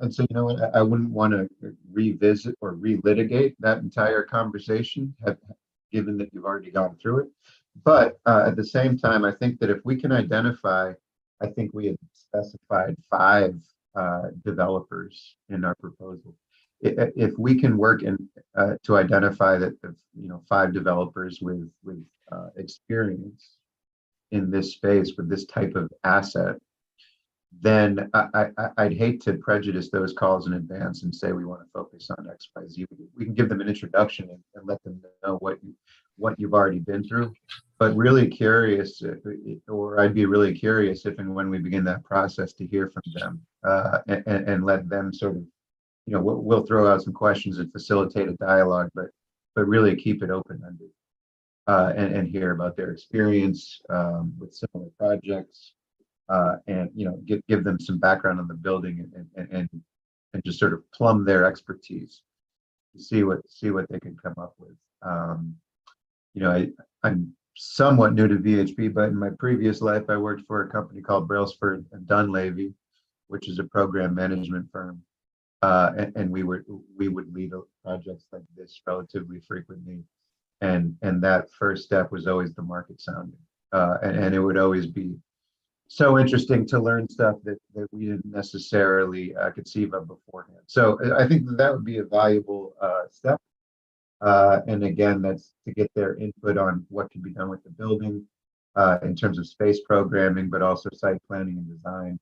what, I wouldn't want to revisit or relitigate that entire conversation, given that you've already gone through it. But at the same time, I think that if we can identify, I think we had specified 5 developers in our proposal. If we can work to identify that 5 developers with experience in this space with this type of asset, then I'd hate to prejudice those calls in advance and say we want to focus on X, Y, Z. We can give them an introduction and let them know what you've already been through. But really curious, or I'd be really curious if and when we begin that process to hear from them and let them sort of, we'll throw out some questions and facilitate a dialogue, but really keep it open-ended and hear about their experience with similar projects. And give them some background on the building and just sort of plumb their expertise to see what they can come up with. I'm somewhat new to VHB, but in my previous life, I worked for a company called Brailsford and Dunleavy, which is a program management firm, and we would lead projects like this relatively frequently, and that first step was always the market sounding, and it would always be so interesting to learn stuff that we didn't necessarily conceive of beforehand. So I think that would be a valuable step. And again, that's to get their input on what can be done with the building in terms of space programming, but also site planning and design,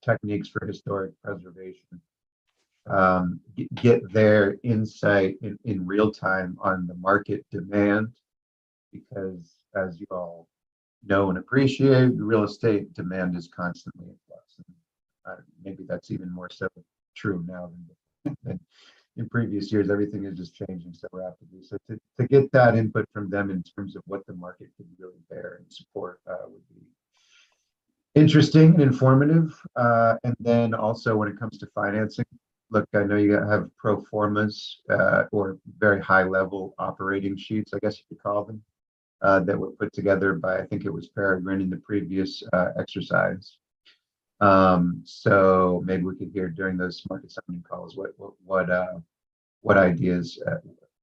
techniques for historic preservation. Get their insight in real time on the market demand, because as you all know and appreciate, real estate demand is constantly in flux. And maybe that's even more so true now than in previous years. Everything is just changing so rapidly. So to get that input from them in terms of what the market could really bear and support would be interesting and informative. And then also when it comes to financing, look, I know you have pro formas or very high level operating sheets, I guess you could call them. That were put together by, I think it was Peregrine in the previous exercise. So maybe we could hear during those market sounding calls what ideas,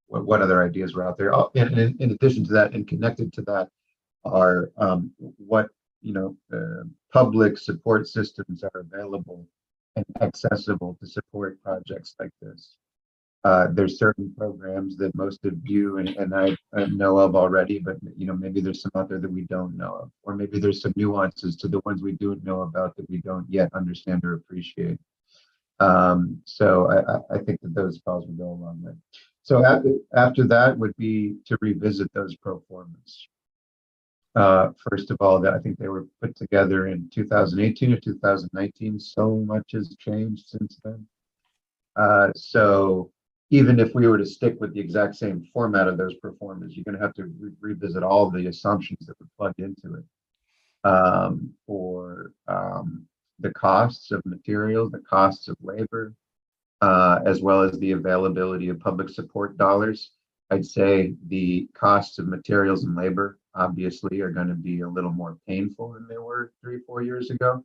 what other ideas were out there. In addition to that, and connected to that, are what public support systems are available and accessible to support projects like this. There's certain programs that most of you and I know of already, but maybe there's some out there that we don't know of, or maybe there's some nuances to the ones we do know about that we don't yet understand or appreciate. So I think that those calls would go a long way. So after that would be to revisit those pro formas. First of all, I think they were put together in 2018 or 2019. So much has changed since then. So even if we were to stick with the exact same format of those pro formas, you're going to have to revisit all the assumptions that were plugged into it, or the costs of materials, the costs of labor, as well as the availability of public support dollars. I'd say the costs of materials and labor obviously are going to be a little more painful than they were 3 or 4 years ago,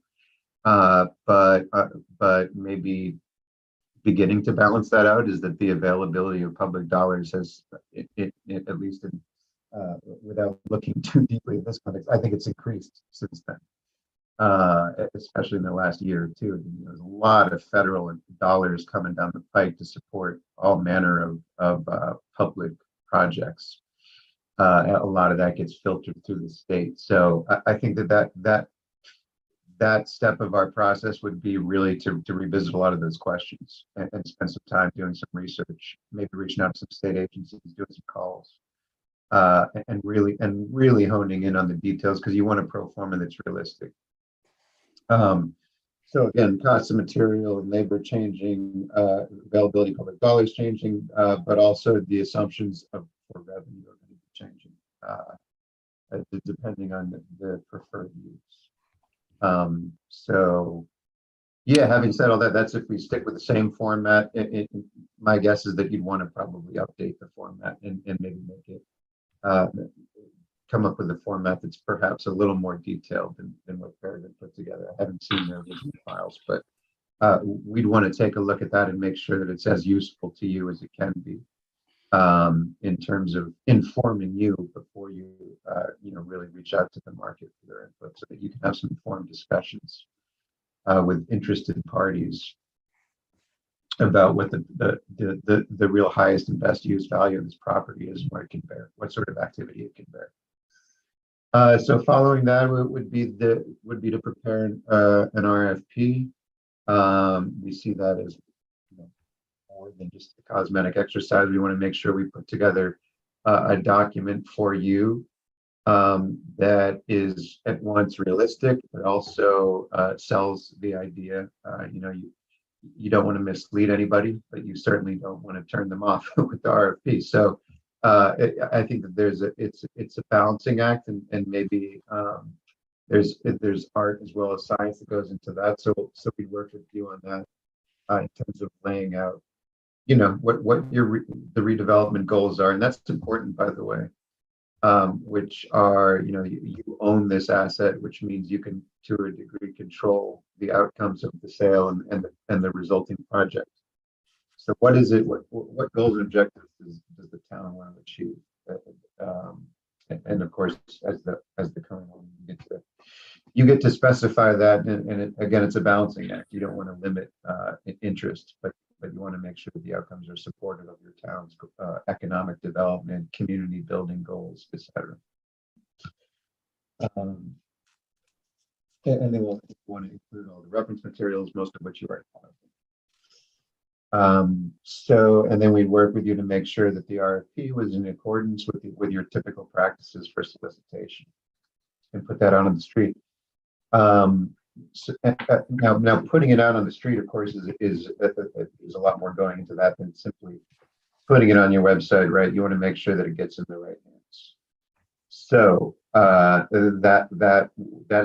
but maybe beginning to balance that out is that the availability of public dollars has, at least without looking too deeply at this context, I think it's increased since then, especially in the last year or two. There's a lot of federal dollars coming down the pike to support all manner of public projects. A lot of that gets filtered through the state. So I think that step of our process would be really to revisit a lot of those questions and spend some time doing some research, maybe reaching out to some state agencies, doing some calls, and really honing in on the details, because you want a pro forma that's realistic. So again, cost of material and labor changing, availability of public dollars changing, but also the assumptions for revenue are going to be changing, depending on the preferred use. So yeah, having said all that, that's if we stick with the same format. My guess is that you'd want to probably update the format and maybe make it come up with a format that's perhaps a little more detailed than what Paragon put together. I haven't seen their original files, but we'd want to take a look at that and make sure that it's as useful to you as it can be, in terms of informing you before you really reach out to the market for their input, so that you can have some informed discussions with interested parties about what the real highest and best use value of this property is, and what it can bear, what sort of activity it can bear. So following that would be to prepare an RFP. We see that as more than just a cosmetic exercise. We want to make sure we put together a document for you that is at once realistic, but also sells the idea. You don't want to mislead anybody, but you certainly don't want to turn them off with the RFP. So I think that it's a balancing act, and maybe there's art as well as science that goes into that. So we work with you on that in terms of laying out, what the redevelopment goals are, and that's important, by the way. Which are, you own this asset, which means you can, to a degree, control the outcomes of the sale and the resulting project. So what is it? What goals and objectives does the town want to achieve? And of course, as the current owner, you get to specify that. And again, it's a balancing act. You don't want to limit interest, but you want to make sure that the outcomes are supportive of your town's economic development, community building goals, etc. And then we'll want to include all the reference materials, most of which you already have. So, and then we'd work with you to make sure that the RFP was in accordance with your typical practices for solicitation, and put that out on the street. So, now putting it out on the street, of course, is a lot more going into that than simply putting it on your website, right? You want to make sure that it gets in the right hands. So that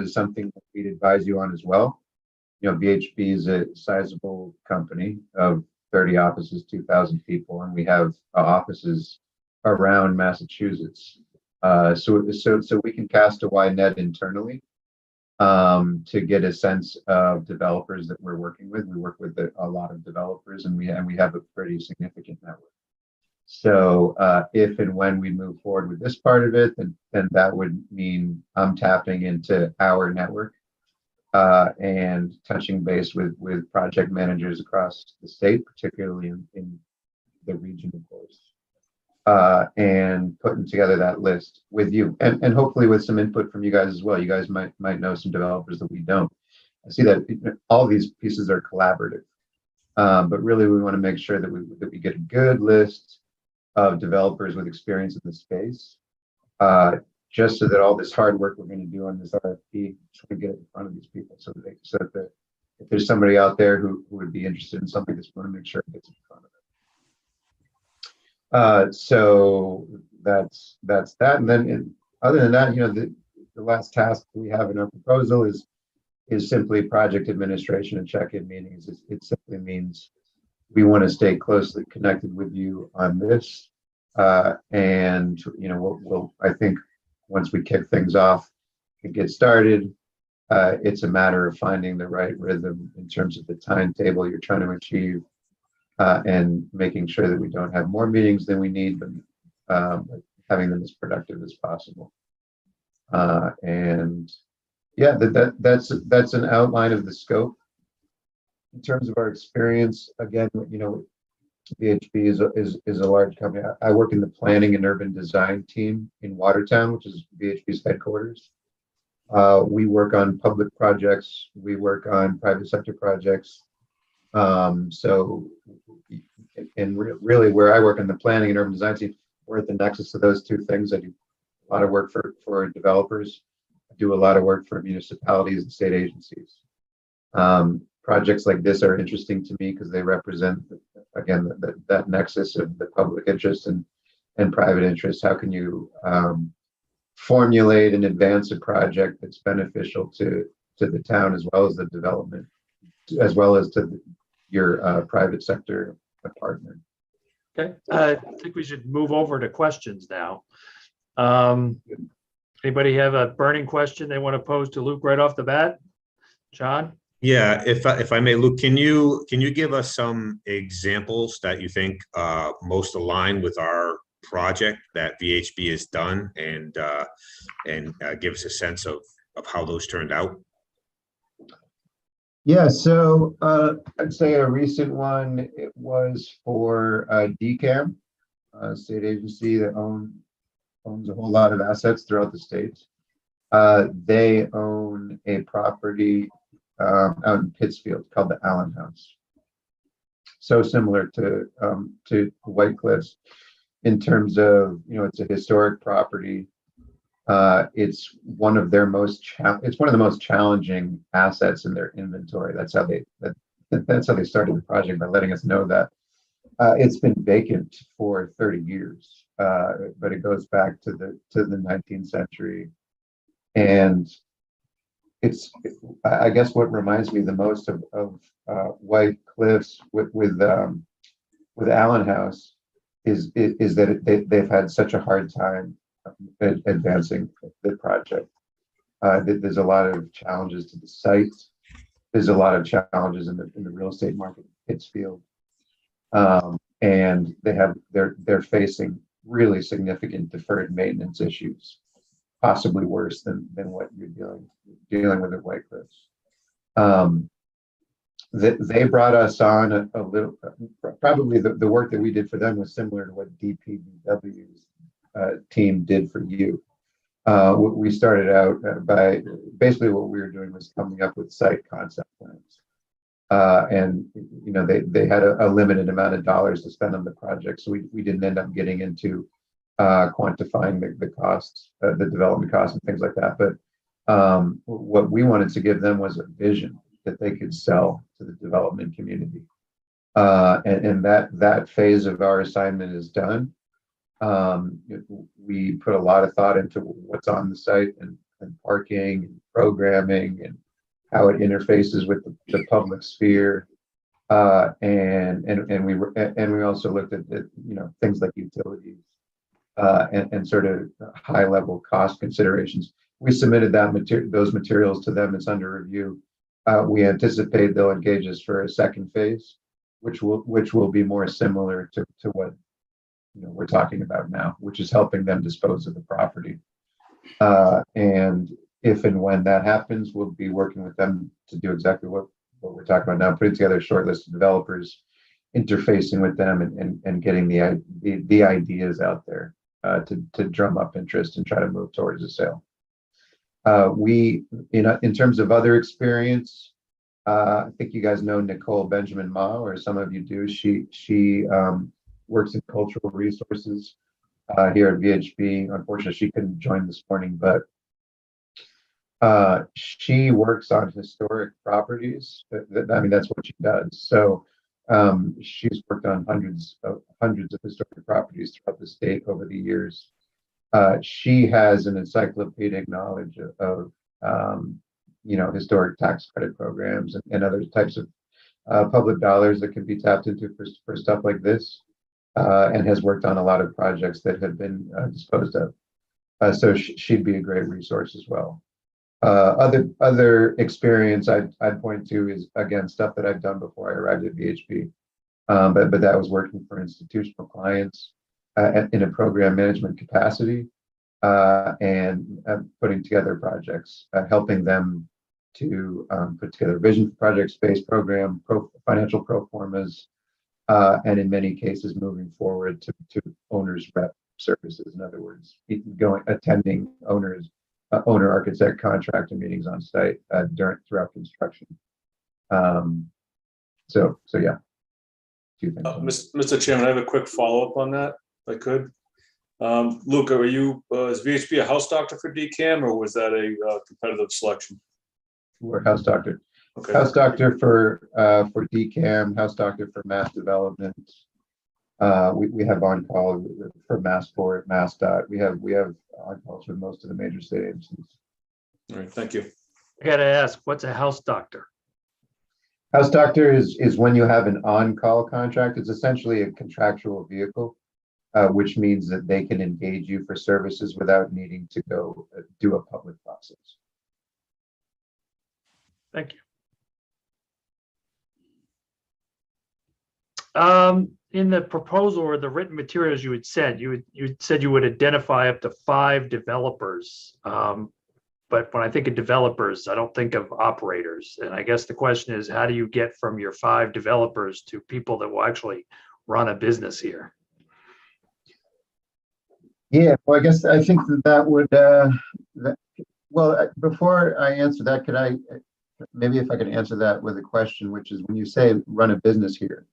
is something that we'd advise you on as well. VHB is a sizable company of 30 offices, 2,000 people, and we have offices around Massachusetts. So we can cast a wide net internally to get a sense of developers that we're working with. We work with a lot of developers, and we have a pretty significant network. So if and when we move forward with this part of it, then that would mean I'm tapping into our network and touching base with project managers across the state, particularly in the region, of course, and putting together that list with you, and hopefully with some input from you guys as well. You guys might know some developers that we don't. I see that all these pieces are collaborative, but really we want to make sure that we get a good list of developers with experience in the space, just so that all this hard work we're going to do on this RFP, just want to get it in front of these people, so that if there's somebody out there who would be interested in something, just want to make sure it gets in front of it. So that's that. And then other than that, the last task we have in our proposal is simply project administration and check-in meetings. It simply means we want to stay closely connected with you on this. And we'll I think once we kick things off and get started, it's a matter of finding the right rhythm in terms of the timetable you're trying to achieve, and making sure that we don't have more meetings than we need, but having them as productive as possible. And yeah, that's an outline of the scope. In terms of our experience, again, VHB is a large company. I work in the planning and urban design team in Watertown, which is VHB's headquarters. We work on public projects. We work on private sector projects. So, and really where I work in the planning and urban design team, we're at the nexus of those two things. I do a lot of work for developers. I do a lot of work for municipalities and state agencies. Projects like this are interesting to me because they represent, again, that nexus of the public interest and private interest. How can you formulate and advance a project that's beneficial to the town as well as the development, as well as to your private sector partner? Okay, I think we should move over to questions now. Anybody have a burning question they want to pose to Luke right off the bat? John? Yeah, if I may, Luke, can you give us some examples that you think most align with our project that VHB has done, and give us a sense of how those turned out? Yeah, so I'd say a recent one, it was for DCAM, a state agency that owns a whole lot of assets throughout the state. They own a property out in Pittsfield called the Allen House. So similar to White Cliffs in terms of, it's a historic property. It's one of their it's one of the most challenging assets in their inventory. That's how they started the project, by letting us know that it's been vacant for 30 years, but it goes back to the 19th century. And I guess what reminds me the most of White Cliffs with Allen House is that they've had such a hard time advancing the project. There's a lot of challenges to the site. There's a lot of challenges in the real estate market in Pittsfield, and they're facing really significant deferred maintenance issues, possibly worse than what you're dealing with at White Cliffs. They brought us on a little. Probably the work that we did for them was similar to what DPW's team did for you. We started out by basically what we were doing was coming up with site concept plans, and they had a limited amount of dollars to spend on the project, so we didn't end up getting into quantifying the costs, the development costs and things like that. But what we wanted to give them was a vision that they could sell to the development community, and that phase of our assignment is done. We put a lot of thought into what's on the site and parking and programming and how it interfaces with the public sphere, and we also looked at things like utilities and sort of high level cost considerations. We submitted those materials to them. It's under review. We anticipate they'll engage us for a second phase, which will be more similar to what we're talking about now, which is helping them dispose of the property. And if and when that happens, we'll be working with them to do exactly what we're talking about now, putting together a short list of developers, interfacing with them, and getting the ideas out there to drum up interest and try to move towards a sale. In terms of other experience, I think you guys know Nicole Benjamin Mao, or some of you do. She works in cultural resources here at VHB. Unfortunately, she couldn't join this morning, but she works on historic properties. That's what she does. So she's worked on hundreds of historic properties throughout the state over the years. She has an encyclopedic knowledge of historic tax credit programs and other types of public dollars that can be tapped into for stuff like this. And has worked on a lot of projects that have been disposed of. So she'd be a great resource as well. Other experience I'd point to is, again, stuff that I've done before I arrived at VHB. But that was working for institutional clients in a program management capacity, and putting together projects, helping them to put together vision for project, space program, financial pro formas, and in many cases moving forward to owners rep services. In other words, attending owner architect contractor meetings on site throughout construction. So yeah. Mr. Chairman, I have a quick follow-up on that, if I could. Luca, is VHB a house doctor for DCAM, or was that a competitive selection? We're house doctor. Okay, House doctor for DCAM, house doctor for mass development. We have on call for Massport, MassDOT. We have on calls for most of the major state agencies. all right, thank you. I gotta ask, what's a house doctor? House doctor is when you have an on-call contract. It's essentially a contractual vehicle, which means that they can engage you for services without needing to go do a public process. Thank you. In the proposal or the written materials you had said, you said you would identify up to 5 developers. But when I think of developers, I don't think of operators. And I guess the question is, how do you get from your 5 developers to people that will actually run a business here? Yeah, well, I think that would, before I answer that, maybe if I could answer that with a question, which is when you say run a business here,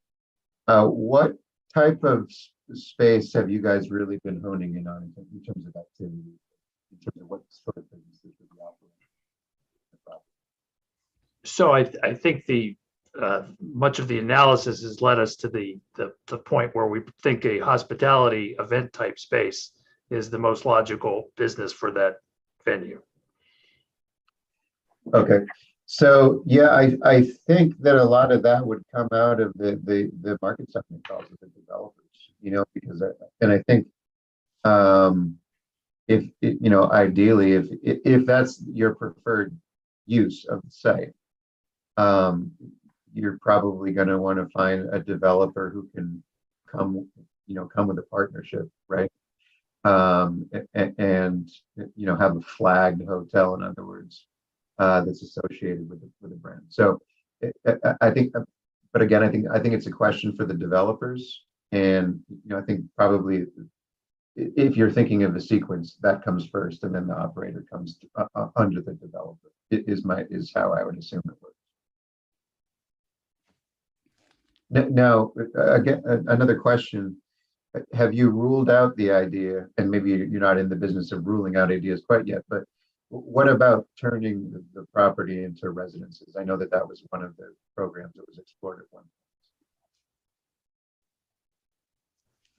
what type of space have you guys really been honing in on in terms of activity, in terms of what sort of businesses would be operating? So I think much of the analysis has led us to the point where we think a hospitality event type space is the most logical business for that venue. Okay, so yeah, I think that a lot of that would come out of the market segment calls of the developers, because I think ideally if that's your preferred use of the site, you're probably going to want to find a developer who can come with a partnership, right? And have a flagged hotel, in other words, that's associated with the brand. So I think, but again, I think it's a question for the developers, and I think probably if you're thinking of the sequence, that comes first, and then the operator comes under the developer. Is how I would assume it works. Now, again, another question. Have you ruled out the idea, and maybe you're not in the business of ruling out ideas quite yet, but what about turning the property into residences? I know that was one of the programs that was explored at one point.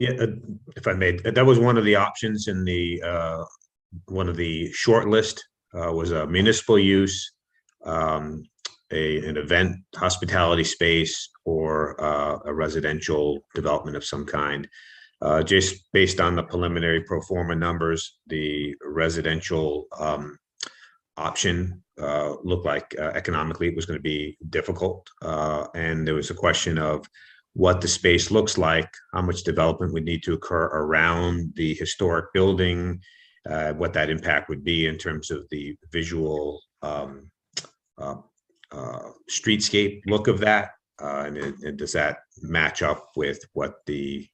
Yeah, if I may, that was one of the options in one of the short list was a municipal use, an event hospitality space, or a residential development of some kind. Just based on the preliminary pro forma numbers, the residential option looked like economically it was going to be difficult. And there was a question of what the space looks like, how much development would need to occur around the historic building, what that impact would be in terms of the visual streetscape look of that, and does that match up with what the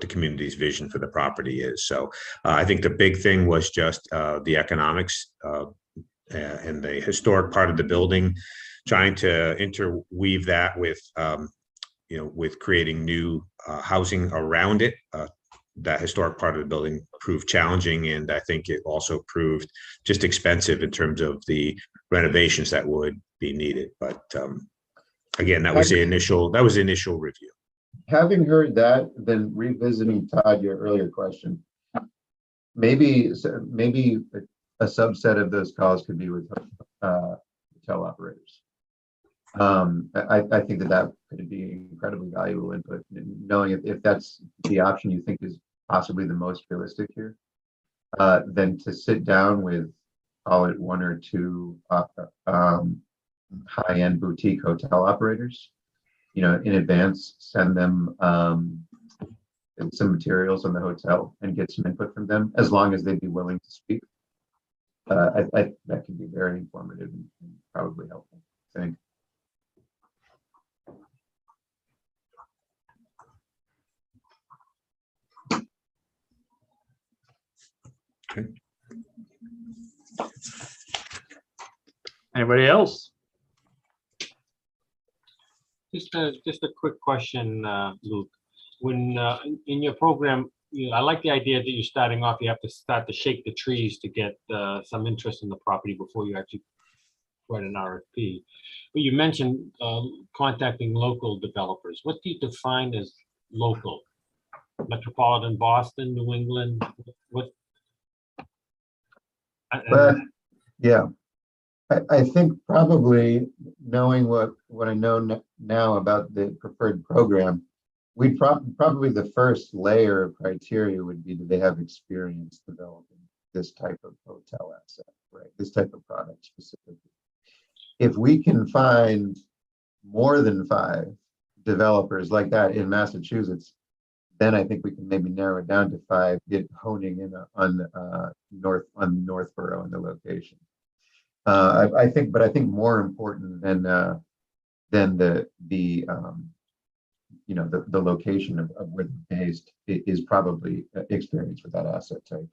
community's vision for the property is. So I think the big thing was just the economics and the historic part of the building, trying to interweave that with with creating new housing around it. That historic part of the building proved challenging, and I think it also proved just expensive in terms of the renovations that would be needed. But again, that was the initial review. Having heard that, then revisiting, Todd, your earlier question, maybe a subset of those calls could be with hotel operators. I think that could be incredibly valuable input, knowing if that's the option you think is possibly the most realistic here, then to sit down with, call it 1 or 2 high-end boutique hotel operators, in advance, send them some materials on the hotel and get some input from them, as long as they'd be willing to speak. That could be very informative and probably helpful, I think. Okay. Anybody else? Just a quick question, Luke. When in your program, I like the idea that you're starting off, you have to start to shake the trees to get some interest in the property before you actually write an RFP. But you mentioned contacting local developers. What do you define as local? Metropolitan Boston, New England, what? But, yeah. I think probably knowing what I know now about the preferred program, we'd probably the first layer of criteria would be, do they have experience developing this type of hotel asset, right? This type of product specifically. If we can find more than 5 developers like that in Massachusetts, then I think we can maybe narrow it down to 5, honing in on Northborough and the location. I think more important than the location of where they're based is probably experience with that asset type.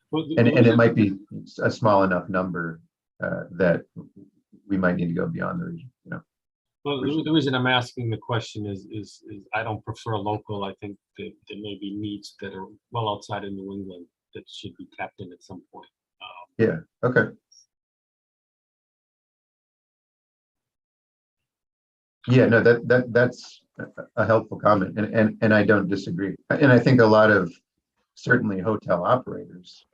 Well, And it might be a small enough number that we might need to go beyond the region, Well, the reason I'm asking the question is I don't prefer local. I think that there may be needs that are well outside of New England that should be tapped in at some point. Yeah, okay. Yeah, no, that's a helpful comment, and I don't disagree. And I think a lot of certainly hotel operators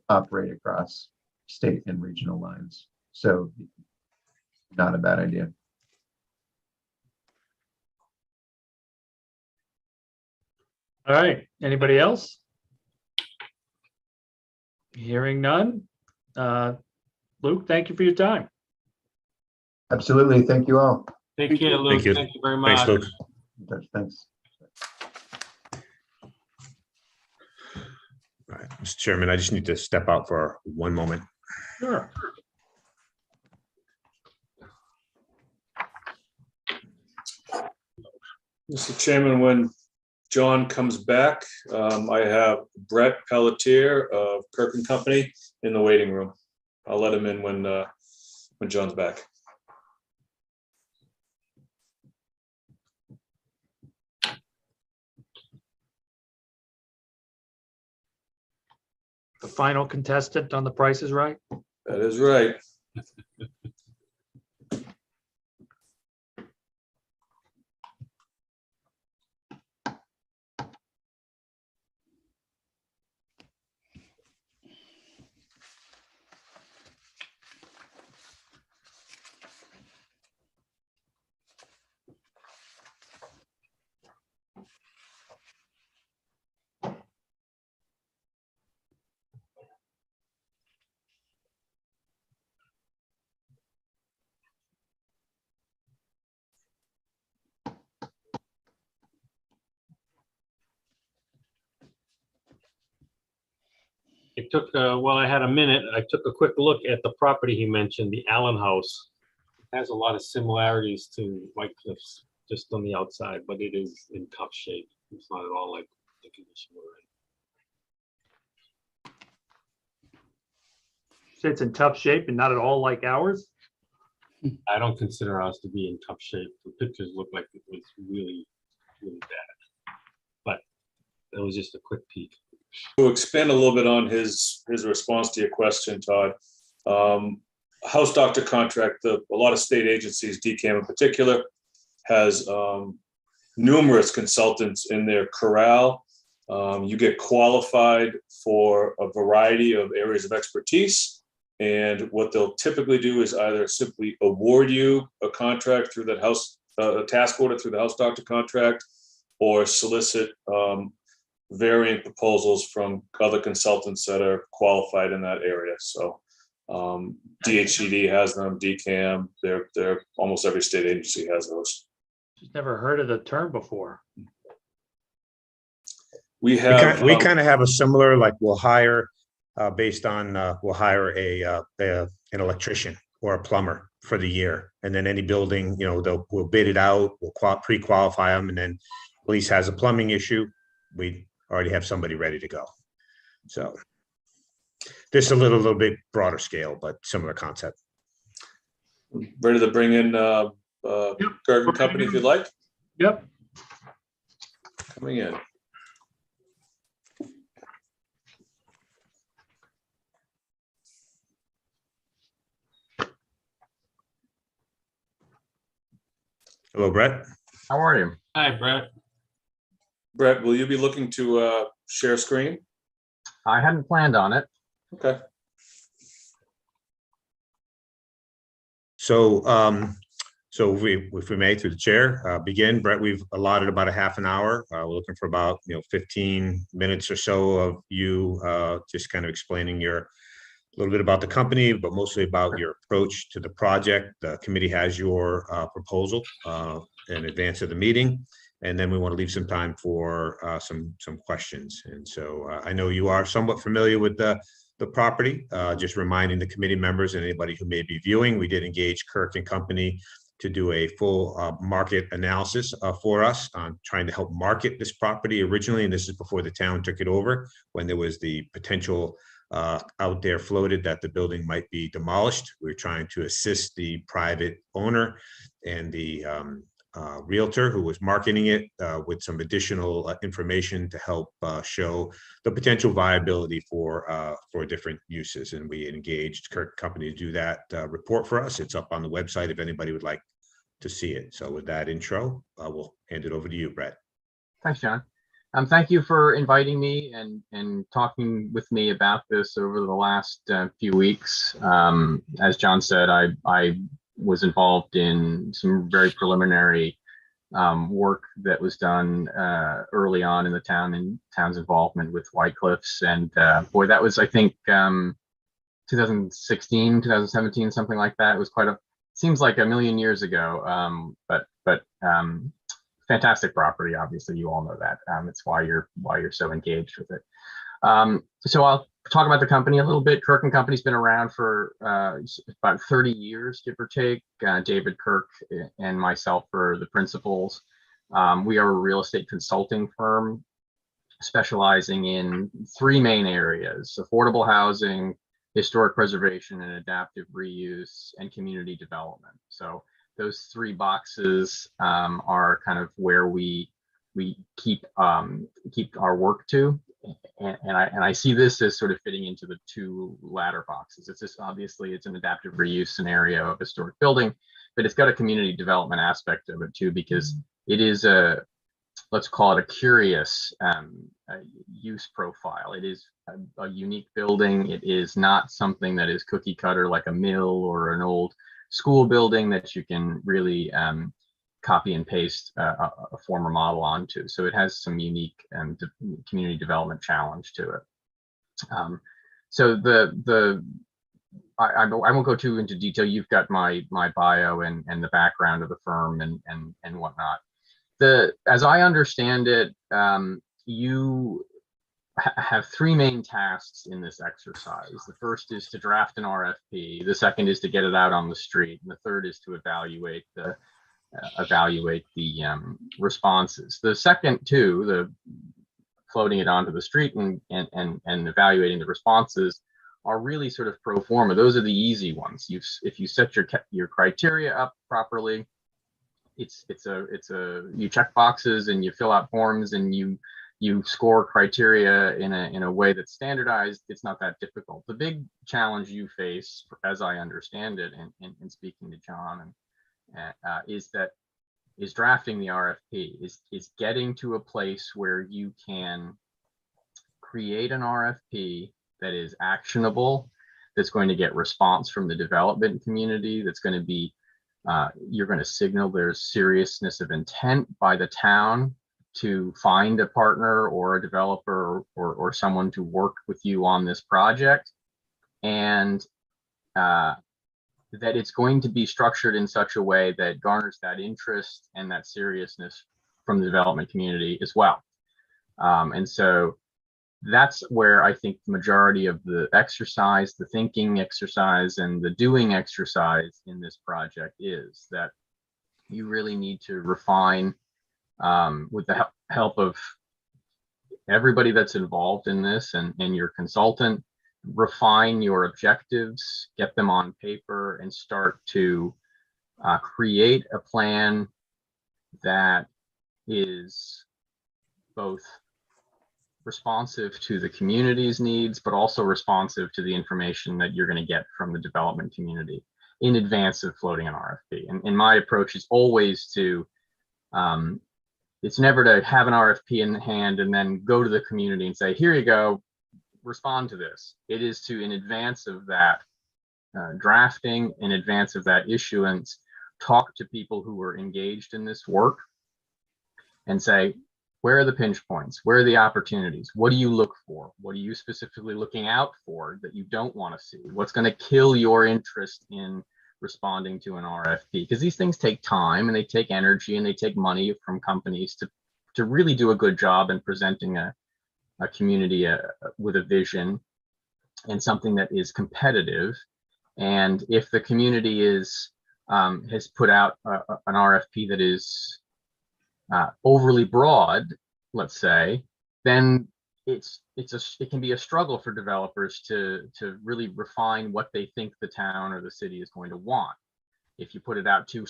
operate across state and regional lines, so not a bad idea. All right, anybody else? Hearing none. Luke, thank you for your time. Absolutely, thank you all. Take care, Luke. you. Thank you very much. Thanks, Luke. Thanks. All right, Mr. Chairman, I just need to step out for one moment. Sure. Mr. Chairman, when John comes back, I have Brett Pelletier of Kirk and Company in the waiting room. I'll let him in when John's back. The final contestant on The Price is Right. That is right. It took, while I had a minute, I took a quick look at the property he mentioned, the Allen House. It has a lot of similarities to White Cliffs, just on the outside, but it is in tough shape. It's not at all like the condition we're in. Say it's in tough shape and not at all like ours. I don't consider ours to be in tough shape. The pictures look like it was really, really bad. But it was just a quick peek. To expand a little bit on his response to your question, Todd, house doctor contract, a lot of state agencies, DCAM in particular, has numerous consultants in their corral. You get qualified for a variety of areas of expertise, and what they'll typically do is either simply award you a contract through that house, a task order through the house doctor contract, or solicit varying proposals from other consultants that are qualified in that area. So DHCD has them, DCAM, they're almost every state agency has those. Just never heard of the term before. We have We kind of have a similar, like we'll hire based on, we'll hire an electrician or a plumber for the year. And then any building, we'll bid it out, we'll pre-qualify them, and then police has a plumbing issue, we already have somebody ready to go. So this is a little bit broader scale, but similar concept. ready to bring in Kirk and Company if you'd like. Yep. Coming in. Hello, Brett. How are you? Hi, Brett. Brett, will you be looking to share screen? I hadn't planned on it. Okay. So, if we may, through the chair, begin. Brett, we've allotted about a half an hour. We're looking for about 15 minutes or so of you just kind of explaining a little bit about the company, but mostly about your approach to the project. The committee has your proposal in advance of the meeting, and then we want to leave some time for some questions. And so I know you are somewhat familiar with the property. Just reminding the committee members and anybody who may be viewing, we did engage Kirk and Company to do a full market analysis for us on trying to help market this property originally. And this is before the town took it over, when there was the potential out there floated that the building might be demolished. We're trying to assist the private owner and the realtor who was marketing it with some additional information to help show the potential viability for different uses. And we engaged Kirk Company to do that report for us. It's up on the website if anybody would like to see it. So with that intro, we'll hand it over to you, Brett. Thanks, John. Thank you for inviting me and talking with me about this over the last few weeks. As John said, I was involved in some very preliminary work that was done early on in the town's involvement with White Cliffs. And boy, that was, I think, 2016, 2017, something like that. It was seems like a million years ago, but fantastic property. Obviously, you all know that. It's why you're so engaged with it. So I'll talk about the company a little bit. Kirk and Company's been around for about 30 years, give or take. David Kirk and myself are the principals. We are a real estate consulting firm specializing in three main areas: affordable housing, historic preservation and adaptive reuse, and community development. So those three boxes are kind of where we keep our work to. And I see this as sort of fitting into the two latter boxes. It's just obviously it's an adaptive reuse scenario of historic building, but it's got a community development aspect of it too, because it is let's call it a curious use profile. It is a unique building. It is not something that is cookie cutter like a mill or an old school building that you can really copy and paste a former model onto. So it has some unique community development challenge to it. So I won't go too into detail. You've got my bio and the background of the firm and whatnot. As I understand it, you have three main tasks in this exercise. The first is to draft an RFP. The second is to get it out on the street. And the third is to evaluate the responses. The second two, the floating it onto the street and evaluating the responses, are really sort of pro forma. Those are the easy ones. If you set your criteria up properly, you check boxes and you fill out forms and you score criteria in a way that's standardized. It's not that difficult. The big challenge you face, as I understand it, in speaking to John, is drafting the RFP, is getting to a place where you can create an RFP that is actionable, that's going to get response from the development community, that's going to be you're going to signal there's seriousness of intent by the town to find a partner or a developer or someone to work with you on this project, and that it's going to be structured in such a way that garners that interest and that seriousness from the development community as well. And so that's where I think the majority of the exercise, the thinking exercise and the doing exercise in this project is, that you really need to refine with the help of everybody that's involved in this and your consultant, refine your objectives, get them on paper, and start to create a plan that is both responsive to the community's needs, but also responsive to the information that you're going to get from the development community. in advance of floating an RFP. And my approach is always to, it's never to have an RFP in hand and then go to the community and say, here you go, respond to this. It is to, in advance of that drafting, in advance of that issuance, talk to people who are engaged in this work and say, where are the pinch points? Where are the opportunities? What do you look for? What are you specifically looking out for that you don't want to see? What's going to kill your interest in responding to an RFP? Because these things take time and they take energy and they take money from companies to really do a good job in presenting a community with a vision and something that is competitive. And if the community is has put out an RFP that is overly broad, let's say, then it can be a struggle for developers to really refine what they think the town or the city is going to want. If you put it out too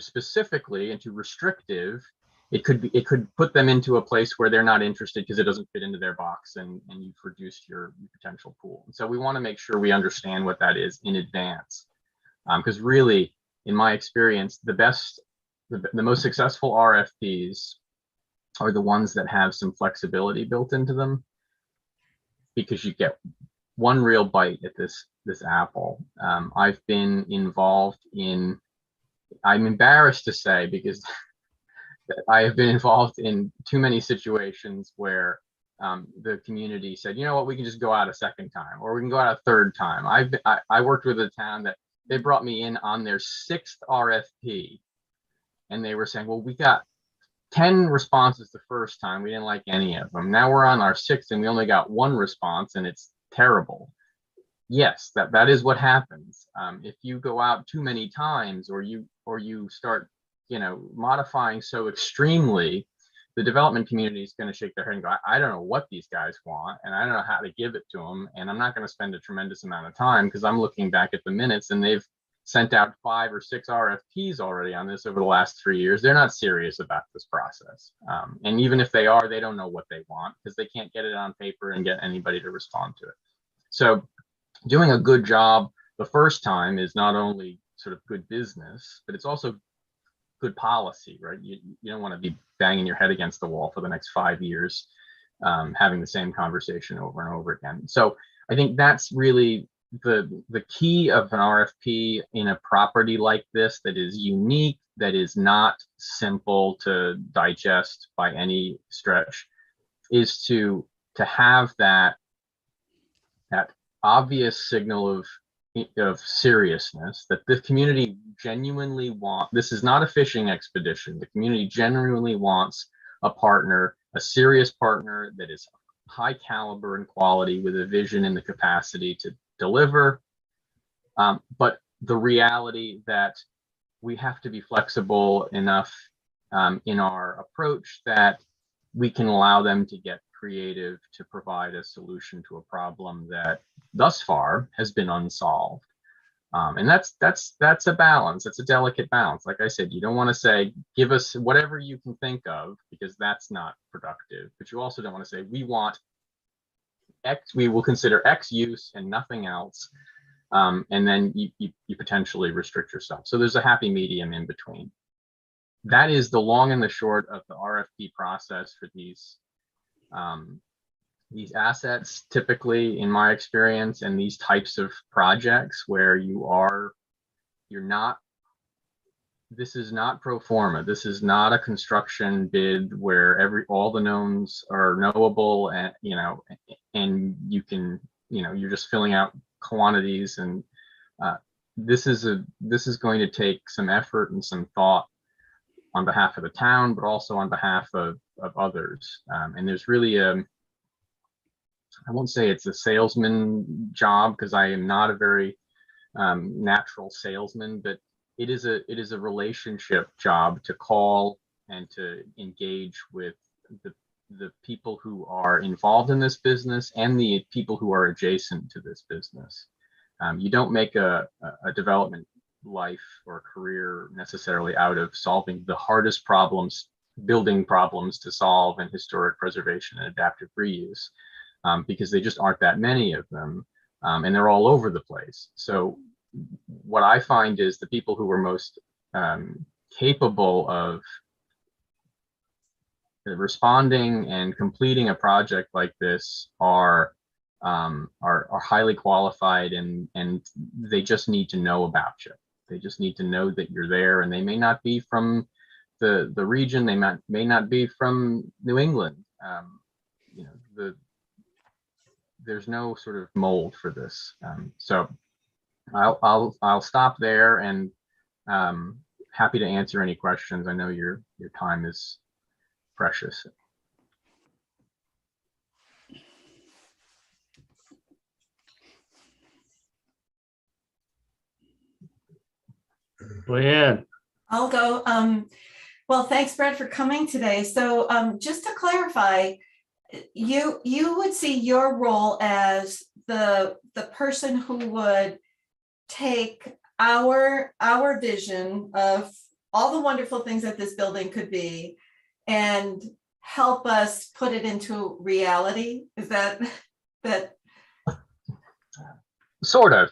specifically and too restrictive, it could put them into a place where they're not interested because it doesn't fit into their box, and you've reduced your potential pool. And so we want to make sure we understand what that is in advance, because really, in my experience, the most successful RFPs are the ones that have some flexibility built into them, because you get one real bite at this apple. I've been involved in, I'm embarrassed to say, because I have been involved in too many situations where the community said, you know what, we can just go out a second time, or we can go out a third time. I worked with a town that they brought me in on their 6th RFP. And they were saying, well, we got 10 responses the first time. We didn't like any of them. Now we're on our 6th and we only got 1 response and it's terrible. Yes, that is what happens. If you go out too many times, or you start, modifying so extremely, the development community is going to shake their head and go, I don't know what these guys want, and I don't know how to give it to them. And I'm not going to spend a tremendous amount of time, because I'm looking back at the minutes and they've sent out 5 or 6 RFPs already on this over the last 3 years. They're not serious about this process. And even if they are, they don't know what they want, because they can't get it on paper and get anybody to respond to it. So doing a good job the first time is not only sort of good business, but it's also good policy, right? You don't want to be banging your head against the wall for the next 5 years, having the same conversation over and over again. So I think that's really the key of an RFP in a property like this, that is unique, that is not simple to digest by any stretch, is to have that obvious signal of seriousness, that the community genuinely this is not a fishing expedition. The community genuinely wants a partner, a serious partner that is high caliber and quality, with a vision and the capacity to deliver. But the reality that we have to be flexible enough in our approach that we can allow them to get creative to provide a solution to a problem that thus far has been unsolved. And that's a balance. It's a delicate balance. Like I said, you don't want to say, give us whatever you can think of, because that's not productive. But you also don't want to say, we want X, we will consider X use and nothing else. And then you potentially restrict yourself. So there's a happy medium in between. That is the long and the short of the RFP process for these assets, typically, in my experience, and these types of projects where this is not pro forma. This is not a construction bid where all the knowns are knowable, and and you can, you're just filling out quantities. And this is going to take some effort and some thought on behalf of the town, but also on behalf of others. And there's really I won't say it's a salesman job, because I am not a very natural salesman, but it is a relationship job to call and to engage with the people who are involved in this business and the people who are adjacent to this business. You don't make a development life or career necessarily out of solving the hardest problems, building problems to solve in historic preservation and adaptive reuse, because they just aren't that many of them, and they're all over the place. So what I find is the people who are most capable of responding and completing a project like this are highly qualified, and they just need to know about you. They just need to know that you're there, and they may not be from the region. They may not be from New England. You know, there's no sort of mold for this. So I'll stop there, and happy to answer any questions. I know your time is precious. Leanne, I'll go. Well, thanks, Brett, for coming today. So just to clarify, you would see your role as the person who would take our vision of all the wonderful things that this building could be and help us put it into reality. Is that? Sort of.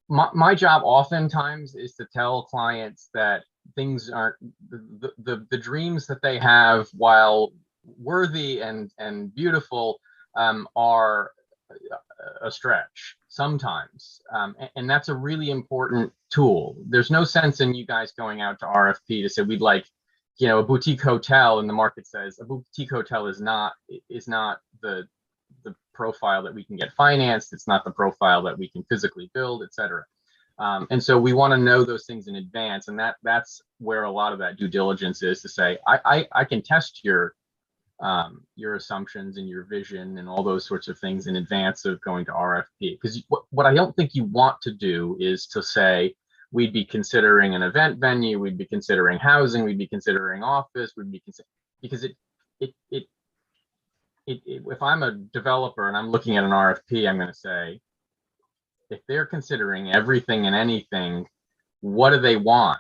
My job oftentimes is to tell clients that things aren't the dreams that they have, while worthy and beautiful, are a stretch sometimes, and that's a really important tool. There's no sense in you guys going out to RFP to say we'd like, you know, a boutique hotel, and the market says a boutique hotel is not the profile that we can get financed. It's not the profile that we can physically build, et cetera. And so we want to know those things in advance, and that's where a lot of that due diligence is, to say I can test your assumptions and your vision and all those sorts of things in advance of going to RFP. Because what I don't think you want to do is to say we'd be considering an event venue, we'd be considering housing, we'd be considering office, because if I'm a developer and I'm looking at an RFP, I'm going to say, if they're considering everything and anything, what do they want,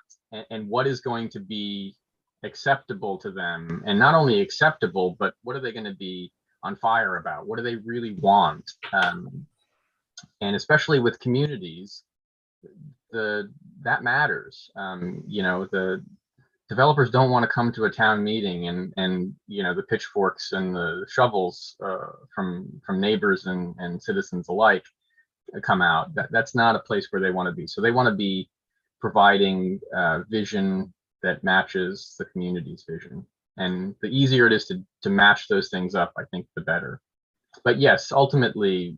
and what is going to be acceptable to them? And not only acceptable, but what are they going to be on fire about? What do they really want? And especially with communities, that matters. You know, the developers don't want to come to a town meeting and you know, the pitchforks and the shovels from neighbors and citizens alike come out. That's not a place where they want to be. So they want to be providing vision that matches the community's vision. And the easier it is to match those things up, I think, the better. But yes, ultimately,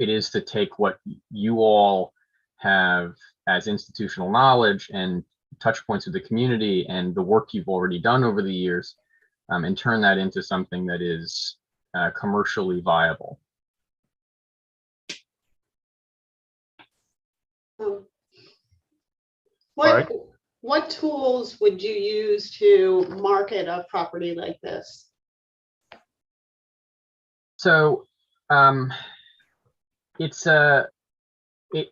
it is to take what you all have as institutional knowledge and touch points with the community and the work you've already done over the years, and turn that into something that is commercially viable. What tools would you use to market a property like this? So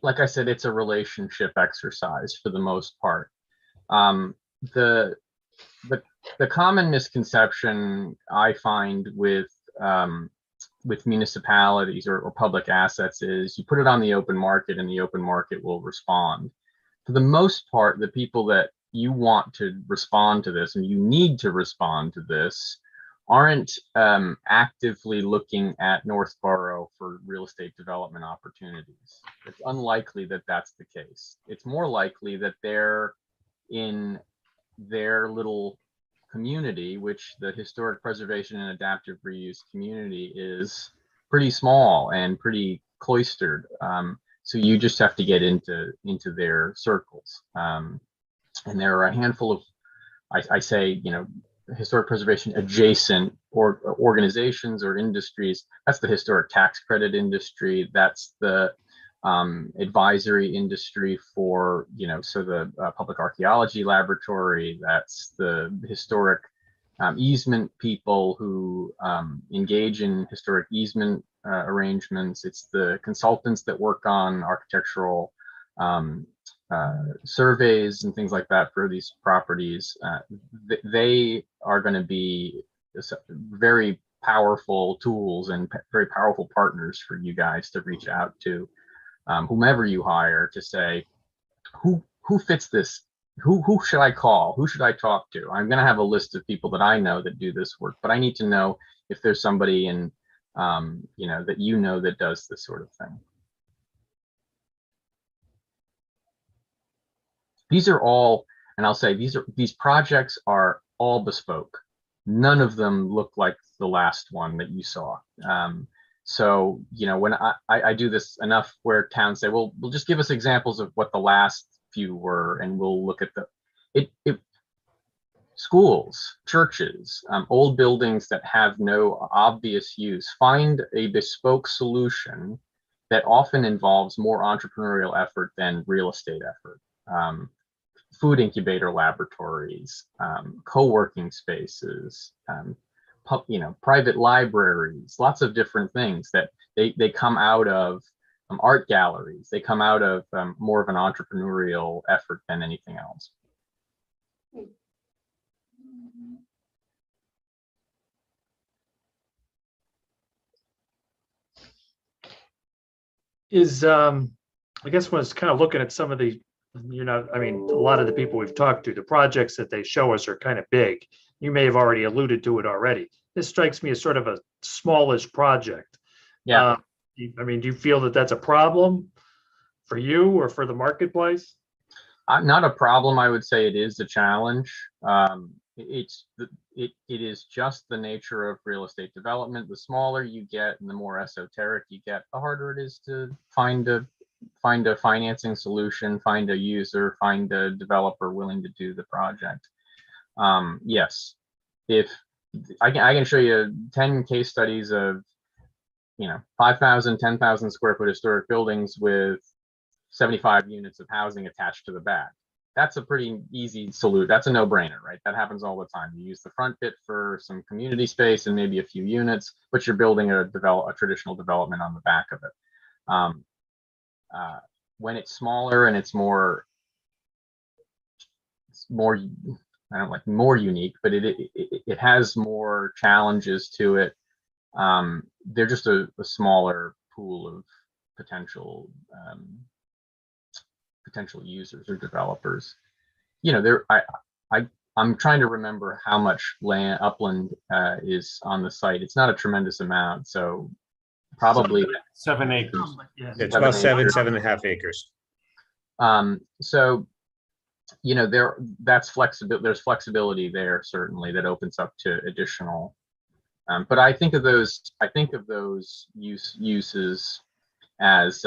like I said, it's a relationship exercise for the most part. The common misconception I find with municipalities or public assets is you put it on the open market and the open market will respond. For the most part, the people that you want to respond to this and you need to respond to this aren't actively looking at Northborough for real estate development opportunities. It's unlikely that that's the case. It's more likely that they're in their little community, which the historic preservation and adaptive reuse community is pretty small and pretty cloistered. So you just have to get into their circles. And there are a handful of, I say, you know, historic preservation adjacent organizations or industries. That's the historic tax credit industry. That's the advisory industry for, you know, so the public archaeology laboratory. That's the historic easement people who engage in historic easement arrangements. It's the consultants that work on architectural surveys and things like that for these properties. They are going to be very powerful tools and very powerful partners for you guys to reach out to. whomever you hire, to say, who fits this? Who should I call? Who should I talk to? I'm going to have a list of people that I know that do this work, but I need to know if there's somebody in, that that does this sort of thing. These are all, and I'll say these projects are all bespoke. None of them look like the last one that you saw. So, when I do this enough where towns say, well, just give us examples of what the last few were, and we'll look at schools, churches, old buildings that have no obvious use. Find a bespoke solution that often involves more entrepreneurial effort than real estate effort. Food incubator laboratories, co-working spaces, private libraries, lots of different things that they come out of art galleries. They come out of more of an entrepreneurial effort than anything else. I guess when I was kind of looking at some of the, a lot of the people we've talked to, the projects that they show us are kind of big. You may have already alluded to it already. This strikes me as sort of a smallish project. Yeah. Do you feel that that's a problem for you or for the marketplace? Not a problem. I would say it is a challenge. It is just the nature of real estate development. The smaller you get and the more esoteric you get, the harder it is to find a financing solution, find a user, find a developer willing to do the project. Yes, if I can show you 10 case studies of 5,000, 10,000 square foot historic buildings with 75 units of housing attached to the back. That's a pretty easy solution. That's a no-brainer, right? That happens all the time. You use the front bit for some community space and maybe a few units, but you're building a traditional development on the back of it. When it's smaller and it's more I don't like more unique, but it has more challenges to it. They're just a smaller pool of potential users or developers. I'm trying to remember how much upland is on the site. It's not a tremendous amount, so probably 7 acres. It's about 7.5 acres. So that's flexible. There's flexibility there, certainly, that opens up to additional. But I think of those uses as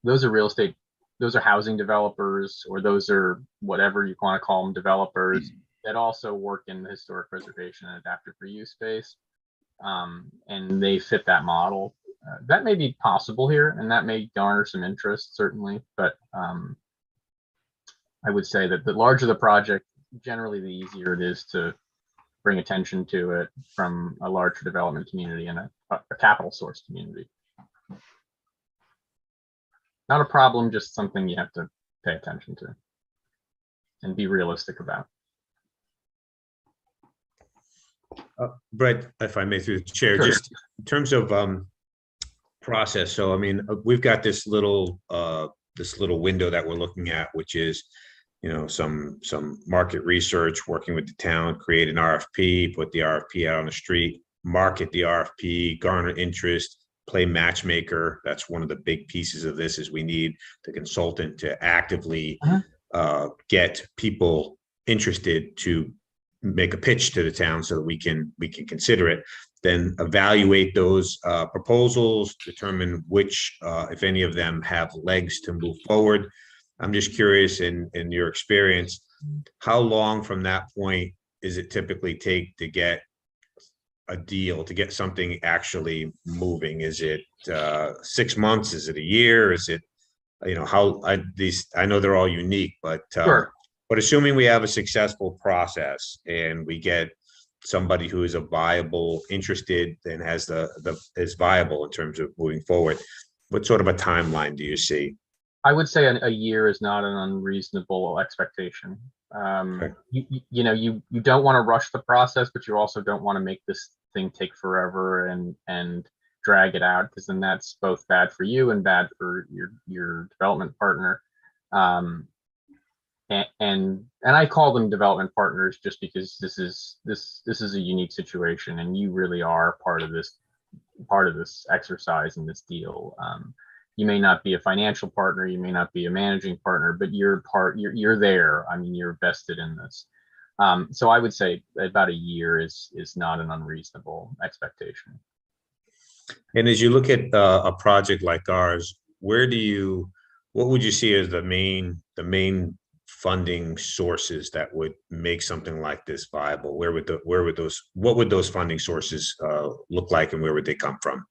those are real estate, those are housing developers, or those are whatever you want to call them, developers that also work in the historic preservation and adaptive reuse space, and they fit that model. That may be possible here, and that may garner some interest, certainly. But I would say that the larger the project, generally the easier it is to bring attention to it from a larger development community and a capital source community. Not a problem, just something you have to pay attention to and be realistic about. Brett, if I may, through the chair, Sure. just in terms of process. So, we've got this little window that we're looking at, which is, some market research, working with the town, create an RFP, put the RFP out on the street, market the RFP, garner interest, play matchmaker. That's one of the big pieces of this, is we need the consultant to actively get people interested to make a pitch to the town so that we can consider it, then evaluate those proposals, determine which, if any of them have legs to move forward. I'm just curious, in your experience, how long from that point does it typically take to get a deal, to get something actually moving? Is it 6 months? Is it a year? Is it, I know they're all unique, but Sure. But assuming we have a successful process and we get somebody who is interested and is viable in terms of moving forward, what sort of a timeline do you see? I would say a year is not an unreasonable expectation. Okay. You don't want to rush the process, but you also don't want to make this thing take forever and drag it out, because then that's both bad for you and bad for your development partner. And I call them development partners just because this is a unique situation, and you really are part of this exercise in this deal. You may not be a financial partner, you may not be a managing partner, but you're there. I mean, you're vested in this. So I would say about a year is not an unreasonable expectation. And as you look at a project like ours, what would you see as the main funding sources that would make something like this viable? What would those funding sources look like, and where would they come from?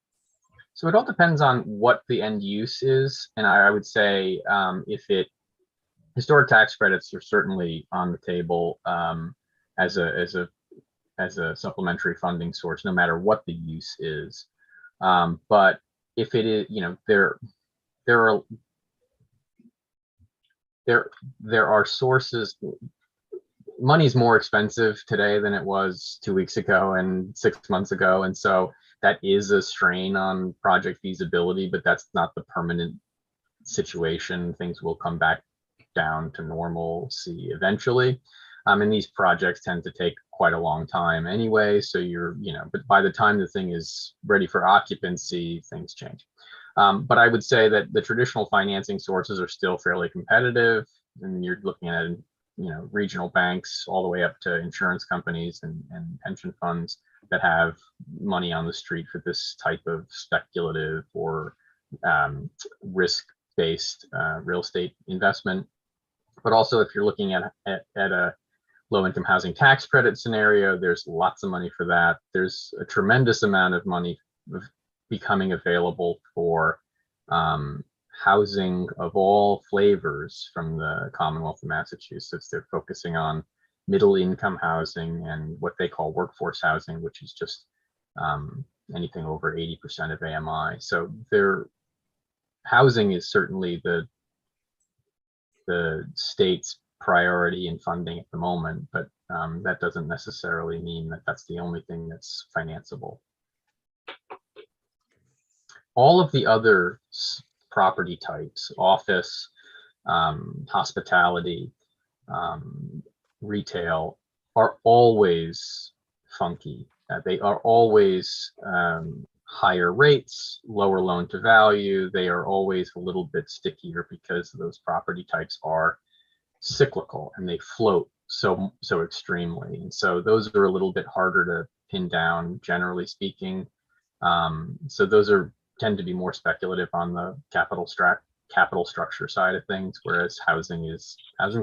So it all depends on what the end use is, and I would say historic tax credits are certainly on the table as a supplementary funding source, no matter what the use is. But if it is, there are sources. Money's more expensive today than it was 2 weeks ago and 6 months ago, and so that is a strain on project feasibility, but that's not the permanent situation. Things will come back down to normalcy eventually. And these projects tend to take quite a long time anyway. So but by the time the thing is ready for occupancy, things change. But I would say that the traditional financing sources are still fairly competitive, and you're looking at, regional banks all the way up to insurance companies and pension funds that have money on the street for this type of speculative or risk-based real estate investment. But also, if you're looking at a low-income housing tax credit scenario, there's lots of money for that. There's a tremendous amount of money becoming available for housing of all flavors from the Commonwealth of Massachusetts. They're focusing on middle-income housing and what they call workforce housing, which is just anything over 80% of AMI. So their housing is certainly the state's priority in funding at the moment, but that doesn't necessarily mean that that's the only thing that's financeable. All of the other property types, office, hospitality, retail, are always funky. They are always higher rates, lower loan to value. They are always a little bit stickier because those property types are cyclical and they float so extremely. And so those are a little bit harder to pin down, generally speaking. So those tend to be more speculative on the capital structure side of things, whereas housing's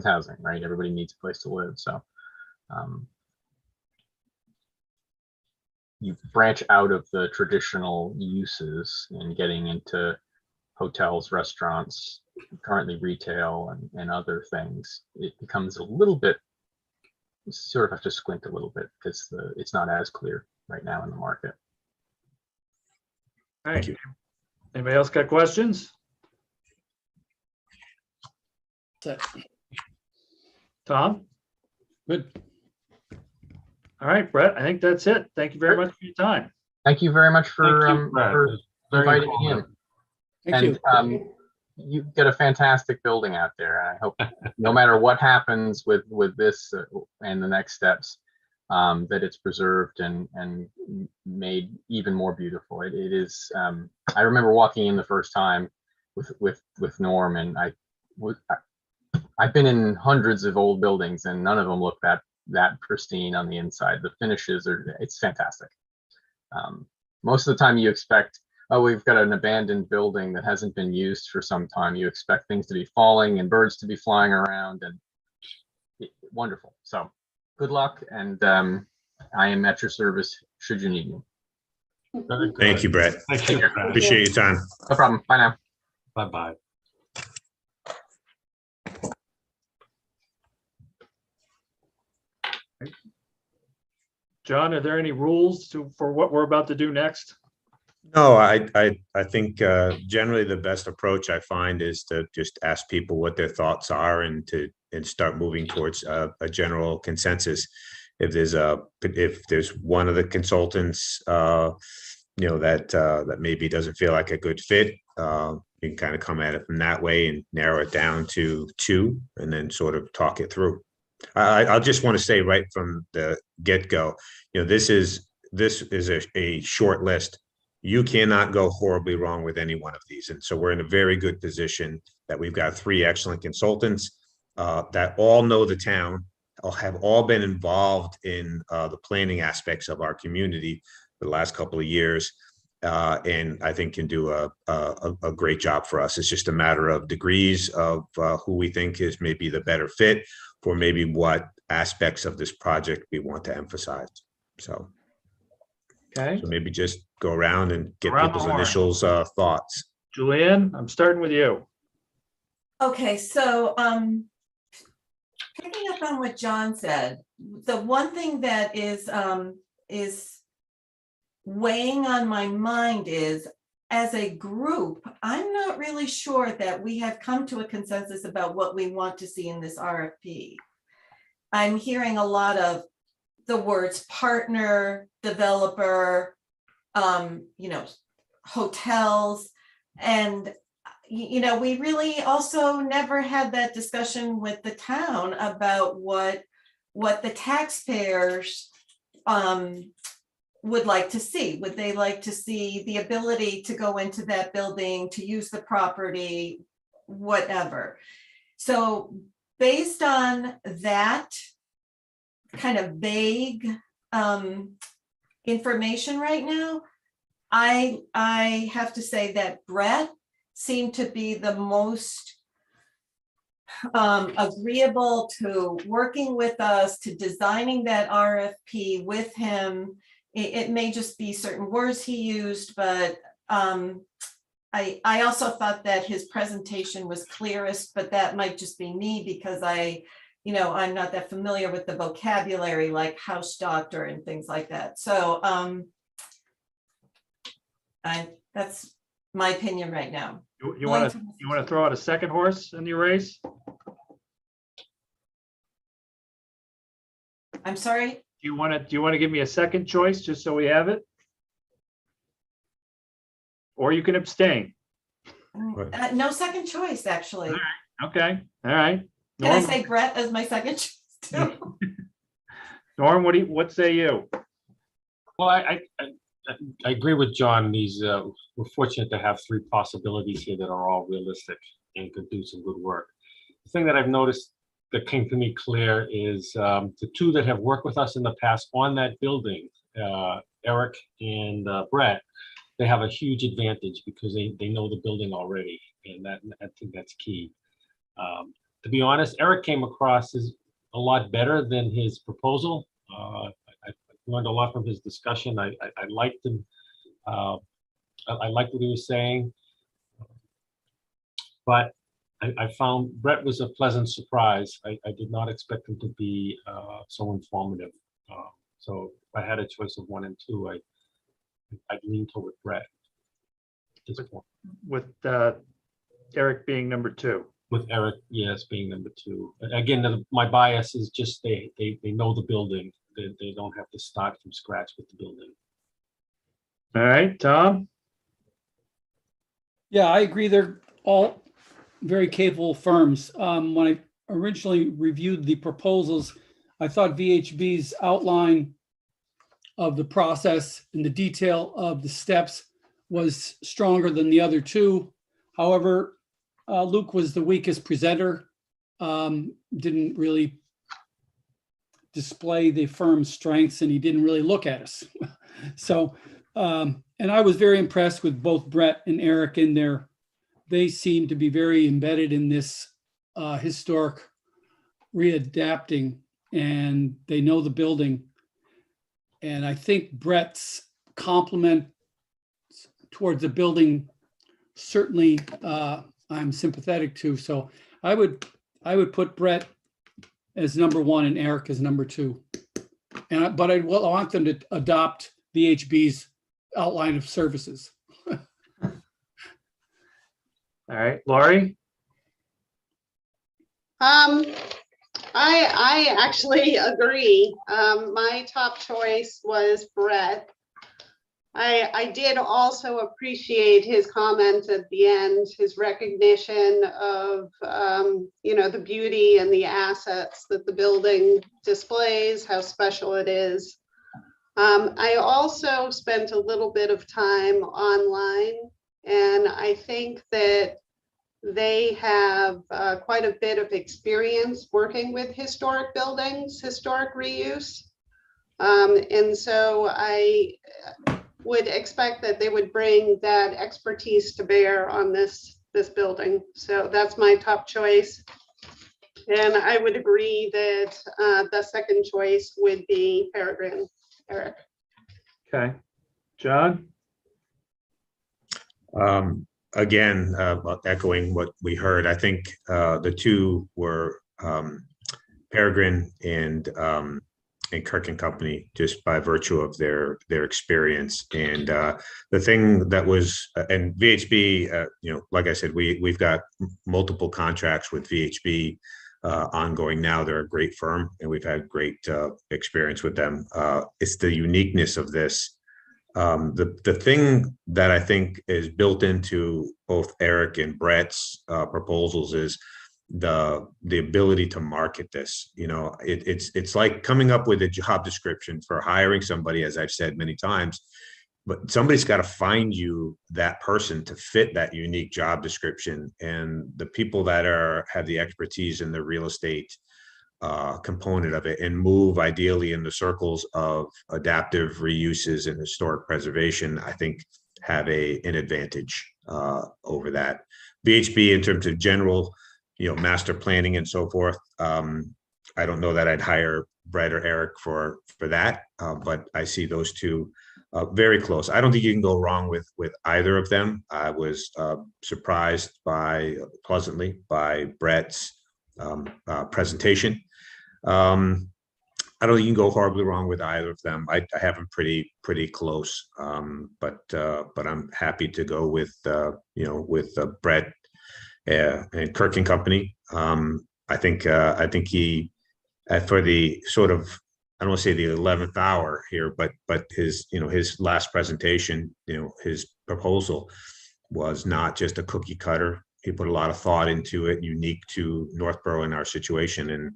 housing, right? Everybody needs a place to live. So you branch out of the traditional uses and getting into hotels, restaurants, currently retail, and other things, it becomes a little bit, you sort of have to squint a little bit because it's not as clear right now in the market. All right. Anybody else got questions? Tom? Good. All right, Brett, I think that's it. Thank you very much for your time. Thank you very much for inviting me in. Thank you. You've got a fantastic building out there. I hope no matter what happens with this and the next steps, that it's preserved and made even more beautiful. It is. I remember walking in the first time with Norm, and I've been in hundreds of old buildings, and none of them look that pristine on the inside. The finishes it's fantastic. Most of the time you expect, oh, we've got an abandoned building that hasn't been used for some time. You expect things to be falling and birds to be flying around, and wonderful. So good luck, and I am at your service should you need me. Thank you, Brett. Thank you. Appreciate your time. No problem. Bye now. Bye-bye. John, are there any rules for what we're about to do next? No, I think generally the best approach I find is to just ask people what their thoughts are and start moving towards a general consensus. If there's one of the consultants that maybe doesn't feel like a good fit, you can kind of come at it from that way and narrow it down to 2 and then sort of talk it through. I'll just want to say right from the get-go, this is a short list. You cannot go horribly wrong with any one of these. And so we're in a very good position that we've got 3 excellent consultants that all know the town, have all been involved in the planning aspects of our community for the last couple of years. And I think can do a great job for us. It's just a matter of degrees of who we think is maybe the better fit for maybe what aspects of this project we want to emphasize. So Okay, maybe just go around and get Around the people's horn. initials, thoughts. Julianne, I'm starting with you. Okay, so picking up on what John said, the one thing that is weighing on my mind is, as a group, I'm not really sure that we have come to a consensus about what we want to see in this RFP. I'm hearing a lot of the words partner, developer, hotels, and we really also never had that discussion with the town about what the taxpayers would like to see. Would they like to see the ability to go into that building, to use the property, whatever? So based on that kind of vague information right now, I have to say that Brett seemed to be the most agreeable to working with us, to designing that RFP with him. It may just be certain words he used, but I also thought that his presentation was clearest, but that might just be me because I'm not that familiar with the vocabulary like house doctor and things like that. So that's my opinion right now. You want to throw out a second horse in your race? I'm sorry? Do you want to give me a second choice just so we have it? Or you can abstain. No second choice, actually. Okay, all right. Can I Norm, say Brett as my second choice too? Norm, what say you? Well, I agree with John. We're fortunate to have 3 possibilities here that are all realistic and could do some good work. The thing that I've noticed that came to me clear is the 2 that have worked with us in the past on that building, Eric and Brett, they have a huge advantage because they know the building already, and I think that's key. To be honest, Eric came across as a lot better than his proposal. I learned a lot from his discussion. I liked him. I liked what he was saying, but I found Brett was a pleasant surprise. I did not expect him to be so informative. So if I had a choice of 1 and 2, I'd lean toward Brett at this point. With Eric being number 2. With Eric, yes, being number 2. Again, my bias is just they know the building. They don't have to start from scratch with the building. All right, Tom? Yeah, I agree. They're all very capable firms. When I originally reviewed the proposals, I thought VHB's outline of the process and the detail of the steps was stronger than the other 2. However, Luke was the weakest presenter, didn't really display the firm's strengths, and he didn't really look at us. So, and I was very impressed with both Brett and Eric in there. They seem to be very embedded in this historic readapting, and they know the building. And I think Brett's compliment towards the building, certainly I'm sympathetic to. So I would put Brett as number 1 and Eric as number 2. But I want them to adopt VHB's outline of services. All right, Laurie? I actually agree. My top choice was Brett. I did also appreciate his comments at the end, his recognition of, the beauty and the assets that the building displays, how special it is. I also spent a little bit of time online, and I think that they have quite a bit of experience working with historic buildings, historic reuse. And so I would expect that they would bring that expertise to bear on this building. So that's my top choice. And I would agree that the second choice would be Peregrine, Eric. Okay. John? Again, echoing what we heard, I think the two were Peregrine and Kirk and Company, just by virtue of their experience. And the thing that was, and VHB, like I said, we've got multiple contracts with VHB ongoing now. They're a great firm, and we've had great experience with them. It's the uniqueness of this. The thing that I think is built into both Eric and Brett's proposals is the ability to market this. It's like coming up with a job description for hiring somebody, as I've said many times, but somebody's got to find you that person to fit that unique job description. And the people that have the expertise in the real estate component of it, and move ideally in the circles of adaptive reuses and historic preservation, I think have an advantage over that. VHB, in terms of general, master planning and so forth, I don't know that I'd hire Brett or Eric for that, but I see those two very close. I don't think you can go wrong with either of them. I was surprised pleasantly by Brett's presentation. I don't think you can go horribly wrong with either of them. I have them pretty close, but I'm happy to go with Brett and Kirk and Company. I think he, for the sort of, I don't want to say the 11th hour here, but his last presentation, his proposal was not just a cookie cutter. He put a lot of thought into it, unique to Northborough and our situation. And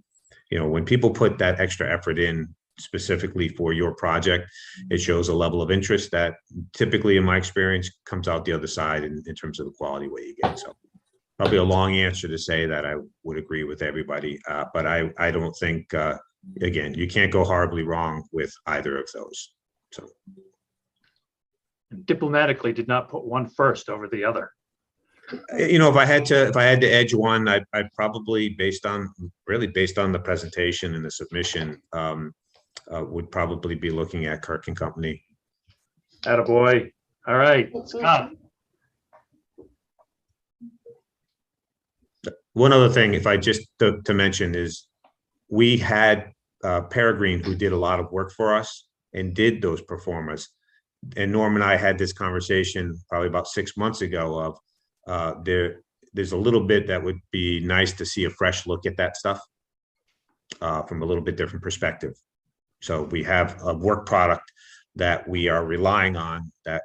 when people put that extra effort in specifically for your project, it shows a level of interest that typically, in my experience, comes out the other side in terms of the quality way you get. So probably a long answer to say that I would agree with everybody, but I don't think, again, you can't go horribly wrong with either of those. So Diplomatically did not put one first over the other. If I had to edge one, I'd probably, based on the presentation and the submission, would probably be looking at Kirk and Company. Attaboy. All right, Scott. One other thing, if I just to mention, is we had Peregrine, who did a lot of work for us and did those performers. And Norm and I had this conversation probably about 6 months ago of, there's a little bit that would be nice to see a fresh look at that stuff from a little bit different perspective. So we have a work product that we are relying on that,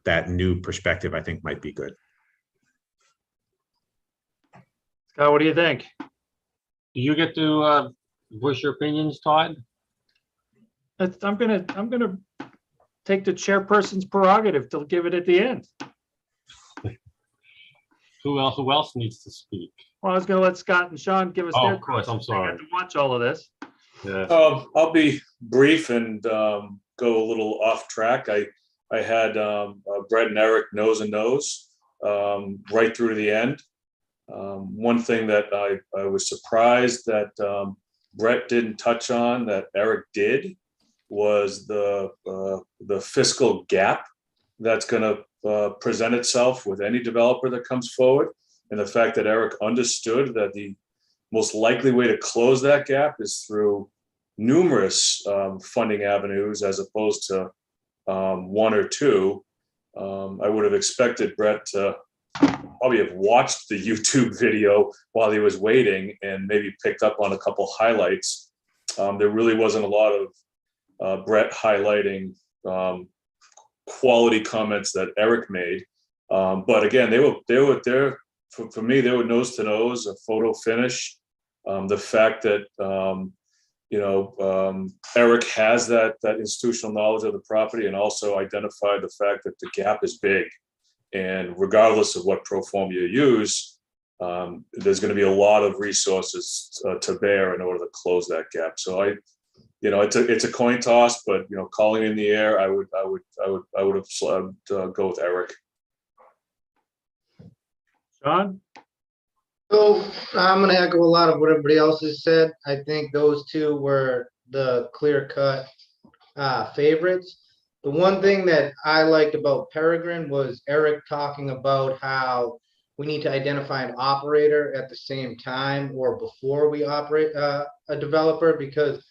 that new perspective I think might be good. Scott, what do you think? Do you get to voice your opinions, Todd? I'm gonna take the chairperson's prerogative to give it at the end. Who else needs to speak? Well, I was gonna let Scott and Sean give us Oh, their. of course, I'm thoughts. sorry. They got to watch all of this. Yeah. I'll be brief and go a little off track. I had Brett and Eric nose and nose right through to the end. One thing that I was surprised that Brett didn't touch on that Eric did was the fiscal gap that's going to present itself with any developer that comes forward, and the fact that Eric understood that the most likely way to close that gap is through numerous funding avenues as opposed to one or two. I would have expected Brett to probably have watched the YouTube video while he was waiting and maybe picked up on a couple highlights. There really wasn't a lot of Brett highlighting quality comments that Eric made. But again, they were there for me. They were nose to nose, a photo finish. The fact that Eric has that institutional knowledge of the property, and also identified the fact that the gap is big, and regardless of what pro form you use, there's going to be a lot of resources to bear in order to close that gap. So it's a coin toss, but calling in the air, I would have go with Eric. Sean? So I'm going to echo a lot of what everybody else has said. I think those two were the clear-cut favorites. The one thing that I liked about Peregrine was Eric talking about how we need to identify an operator at the same time or before we operate a developer, because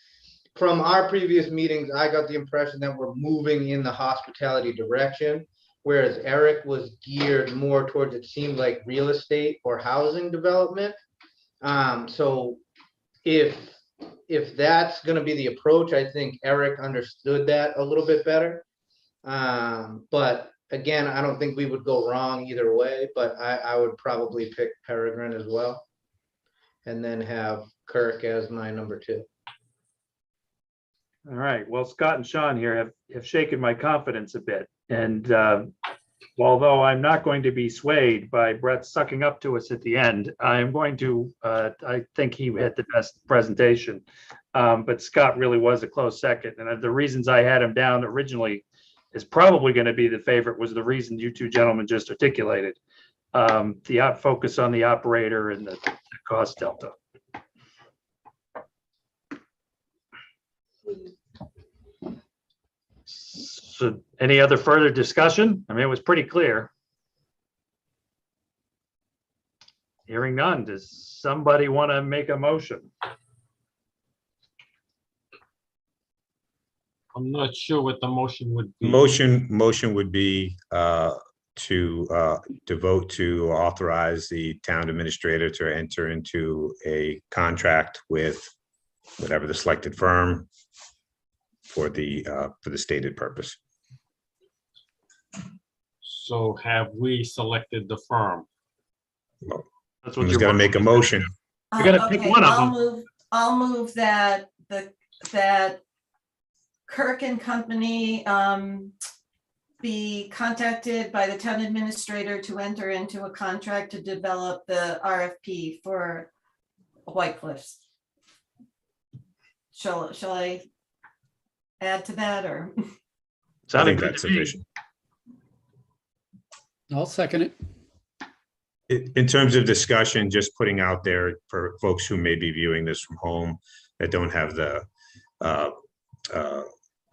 from our previous meetings, I got the impression that we're moving in the hospitality direction, whereas Eric was geared more towards, it seemed like, real estate or housing development. So if that's going to be the approach, I think Eric understood that a little bit better. But again, I don't think we would go wrong either way, but I would probably pick Peregrine as well, and then have Kirk as my number 2. All right. Well, Scott and Sean here have shaken my confidence a bit. And although I'm not going to be swayed by Brett sucking up to us at the end, I'm going to, I think he had the best presentation. But Scott really was a close second. And the reasons I had him down originally is probably going to be the favorite was the reason you two gentlemen just articulated. The focus on the operator and the cost delta. So any other further discussion? I mean, it was pretty clear. Hearing none, does somebody want to make a motion? I'm not sure what the motion would be. Motion would be to vote to authorize the town administrator to enter into a contract with whatever the selected firm for the stated purpose. So have we selected the firm? That's what Someone's you're got to make a motion. You're gonna pick one of them. I'll move that that Kirk and Company be contacted by the town administrator to enter into a contract to develop the RFP for White Cliffs. Shall I add to that, or? I Sounding think good that's to me. sufficient. I'll second it. In terms of discussion, just putting out there for folks who may be viewing this from home that don't have the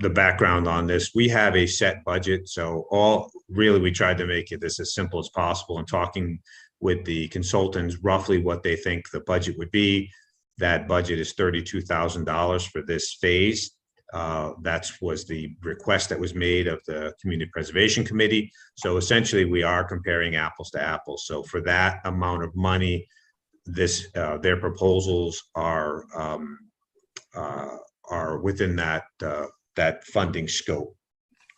background on this, we have a set budget. So we tried to make it this as simple as possible, and talking with the consultants roughly what they think the budget would be. That budget is $32,000 for this phase. That was the request that was made of the Community Preservation Committee. So essentially, we are comparing apples to apples. So for that amount of money, their proposals are within that funding scope.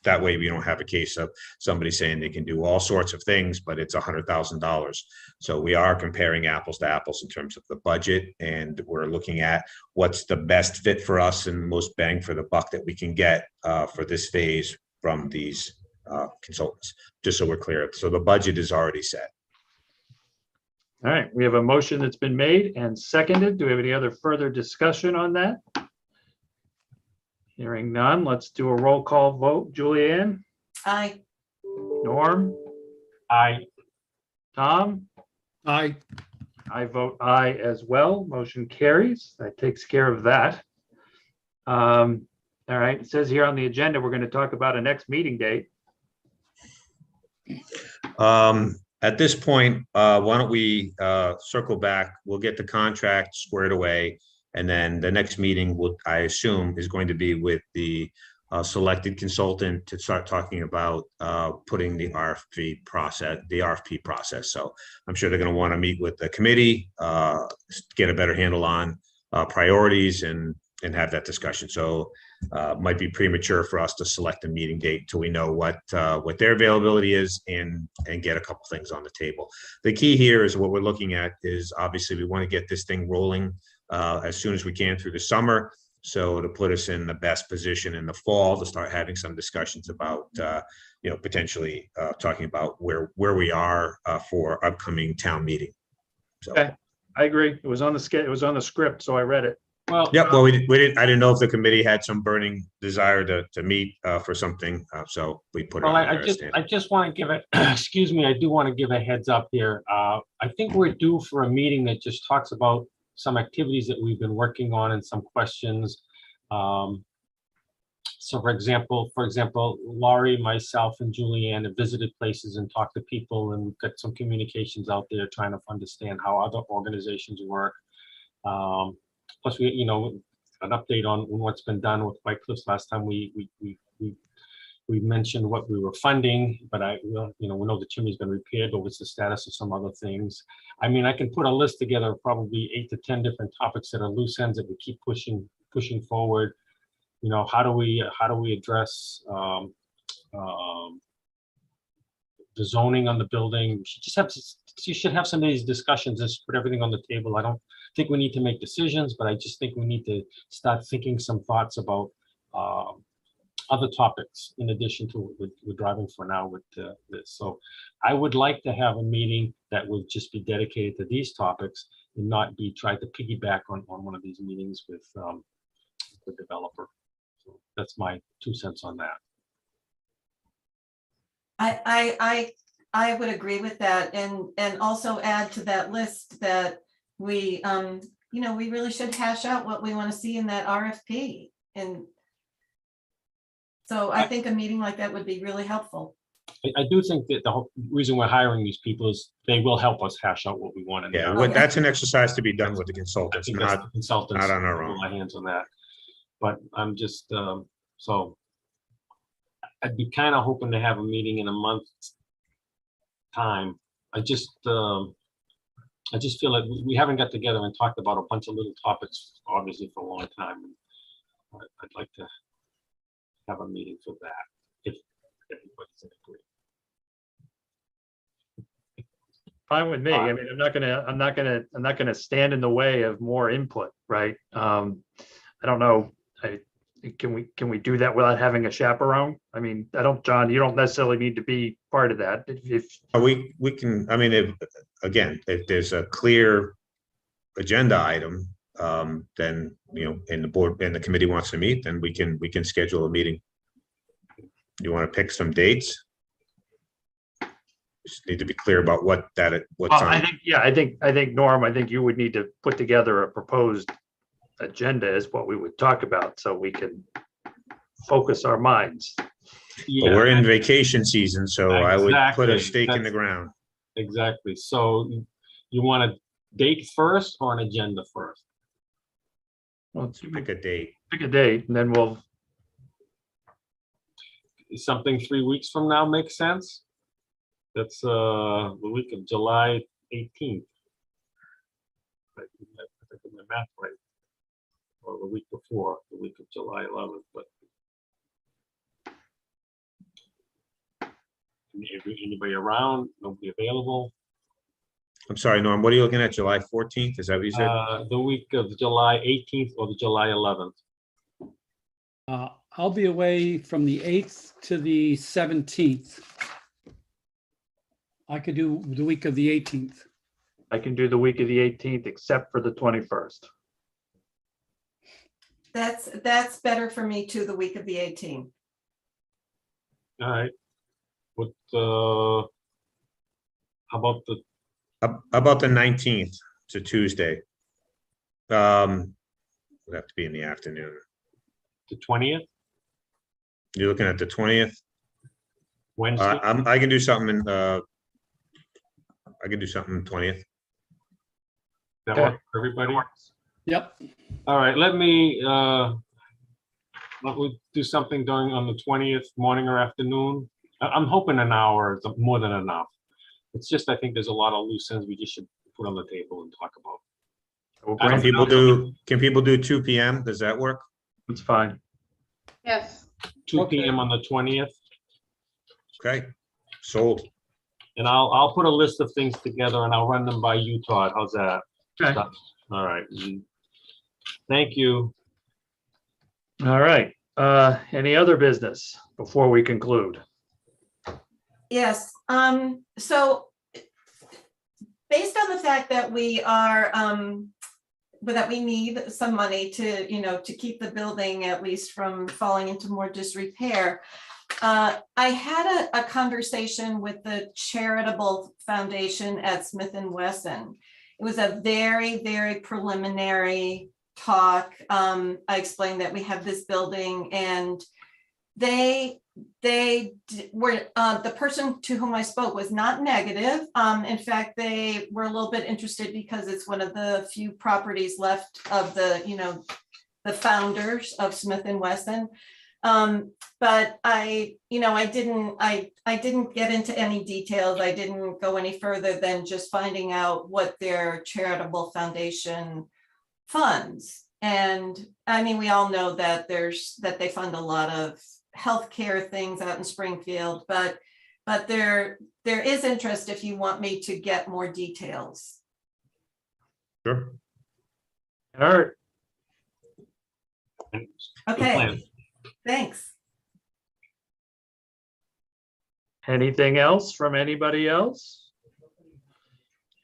That way, we don't have a case of somebody saying they can do all sorts of things, but it's $100,000. So we are comparing apples to apples in terms of the budget, and we're looking at what's the best fit for us and most bang for the buck that we can get for this phase from these consultants, just so we're clear. So the budget is already set. All right, we have a motion that's been made and seconded. Do we have any other further discussion on that? Hearing none, let's do a roll call vote. Julianne? Aye. Norm? Aye. Tom? Aye. I vote aye as well. Motion carries. That takes care of that. All right, it says here on the agenda, we're going to talk about a next meeting date. At this point, why don't we circle back? We'll get the contract squared away. And then the next meeting I assume, is going to be with the selected consultant to start talking about putting the RFP process. So I'm sure they're going to want to meet with the committee, get a better handle on priorities and have that discussion. So might be premature for us to select a meeting date until we know what their availability is and get a couple things on the table. The key here is what we're looking at is obviously we want to get this thing rolling as soon as we can through the summer. So to put us in the best position in the fall to start having some discussions about, potentially talking about where we are for upcoming town meeting. So. Okay. I agree. It was on the script, so I read it. Well, Yep. Well, we didn't. I didn't know if the committee had some burning desire to meet for something, so we put it well, on I there. just want to give it, excuse me, I do want to give a heads up here. I think we're due for a meeting that just talks about some activities that we've been working on and some questions. So for example, Laurie, myself, and Julianne have visited places and talked to people and got some communications out there trying to understand how other organizations work. Plus, we, an update on what's been done with White Cliffs. Last time we mentioned what we were funding, but we know the chimney's been repaired, but what's the status of some other things? I mean, I can put a list together of probably 8 to 10 different topics that are loose ends that we keep pushing forward. How do we address the zoning on the building? You should have some of these discussions, just put everything on the table. I don't think we need to make decisions, but I just think we need to start thinking some thoughts about other topics in addition to what we're driving for now with this. So I would like to have a meeting that would just be dedicated to these topics and not be tried to piggyback on one of these meetings with the developer. So that's my 2 cents on that. I would agree with that, and also add to that list that we we really should hash out what we want to see in that RFP. And so I think a meeting like that would be really helpful. I do think that the whole reason we're hiring these people is they will help us hash out what we want. In Yeah, there. that's an exercise to be done with the I consultants, think that's not the consultants. on our put own. my hands on that. But I'm just, so I'd be kind of hoping to have a meeting in a month's time. I just feel like we haven't got together and talked about a bunch of little topics, obviously, for a long time. I'd like to have a meeting for that, if everybody's in agreement. Fine with me. I mean, I'm not gonna stand in the way of more input, right? I don't know. Can we do that without having a chaperone? I mean, John, you don't necessarily need to be part of that. If We can, I mean, if there's a clear agenda item, then, and the board and the committee wants to meet, then we can schedule a meeting. You want to pick some dates? Just need to be clear about what's on. I think Norm, I think you would need to put together a proposed agenda is what we would talk about, so we can focus our minds. But we're in vacation season, so I would put a Exactly. stake in the ground. Exactly. So you want a date first or an agenda first? Well, Pick a date. pick a date, and then we'll. Something 3 weeks from now makes sense? That's the week of July 18th. I think my math right. Or the week before, the week of July 11th, but anybody around, nobody available? I'm sorry, Norm, what are you looking at? July 14th? Is that what you said? The week of July 18th or the July 11th. I'll be away from the 8th to the 17th. I could do the week of the 18th. I can do the week of the 18th, except for the 21st. That's better for me too, the week of the 18th. All right. What, how about the, About the 19th to Tuesday. Would have to be in the afternoon. the 20th, You're looking at the 20th? Wednesday? I can do something I can do something 20th. That Okay. work for everybody? Yep. All right, let me do something on the 20th, morning or afternoon. I'm hoping an hour is more than enough. It's just, I think there's a lot of loose ends we just should put on the table and talk about. We'll I don't bring know. Can people do 2 PM? Does that work? It's fine. Yes. 2 PM on the 20th. Okay, sold. And I'll put a list of things together and I'll run them by you, Todd. How's that? Okay. All right. Thank you. All right. Any other business before we conclude? Yes, so based on the fact that we are, but that we need some money to, to keep the building at least from falling into more disrepair. I had a conversation with the charitable foundation at Smith and Wesson. It was a very, very preliminary talk. I explained that we have this building and they were, the person to whom I spoke was not negative. In fact, they were a little bit interested because it's one of the few properties left of the, the founders of Smith and Wesson. But I didn't get into any details. I didn't go any further than just finding out what their charitable foundation funds. And I mean, we all know that they fund a lot of healthcare things out in Springfield, but there is interest if you want me to get more details. Sure. All right. Good Okay, plan. thanks. Anything else from anybody else?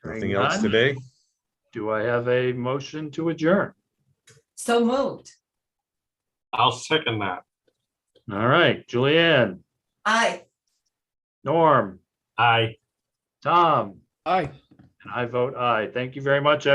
Nothing Hearing else none, today? do I have a motion to adjourn? So moved. I'll second that. All right, Julianne, Aye. Norm, Aye. Tom, Aye. and I vote aye. Thank you very much, everyone.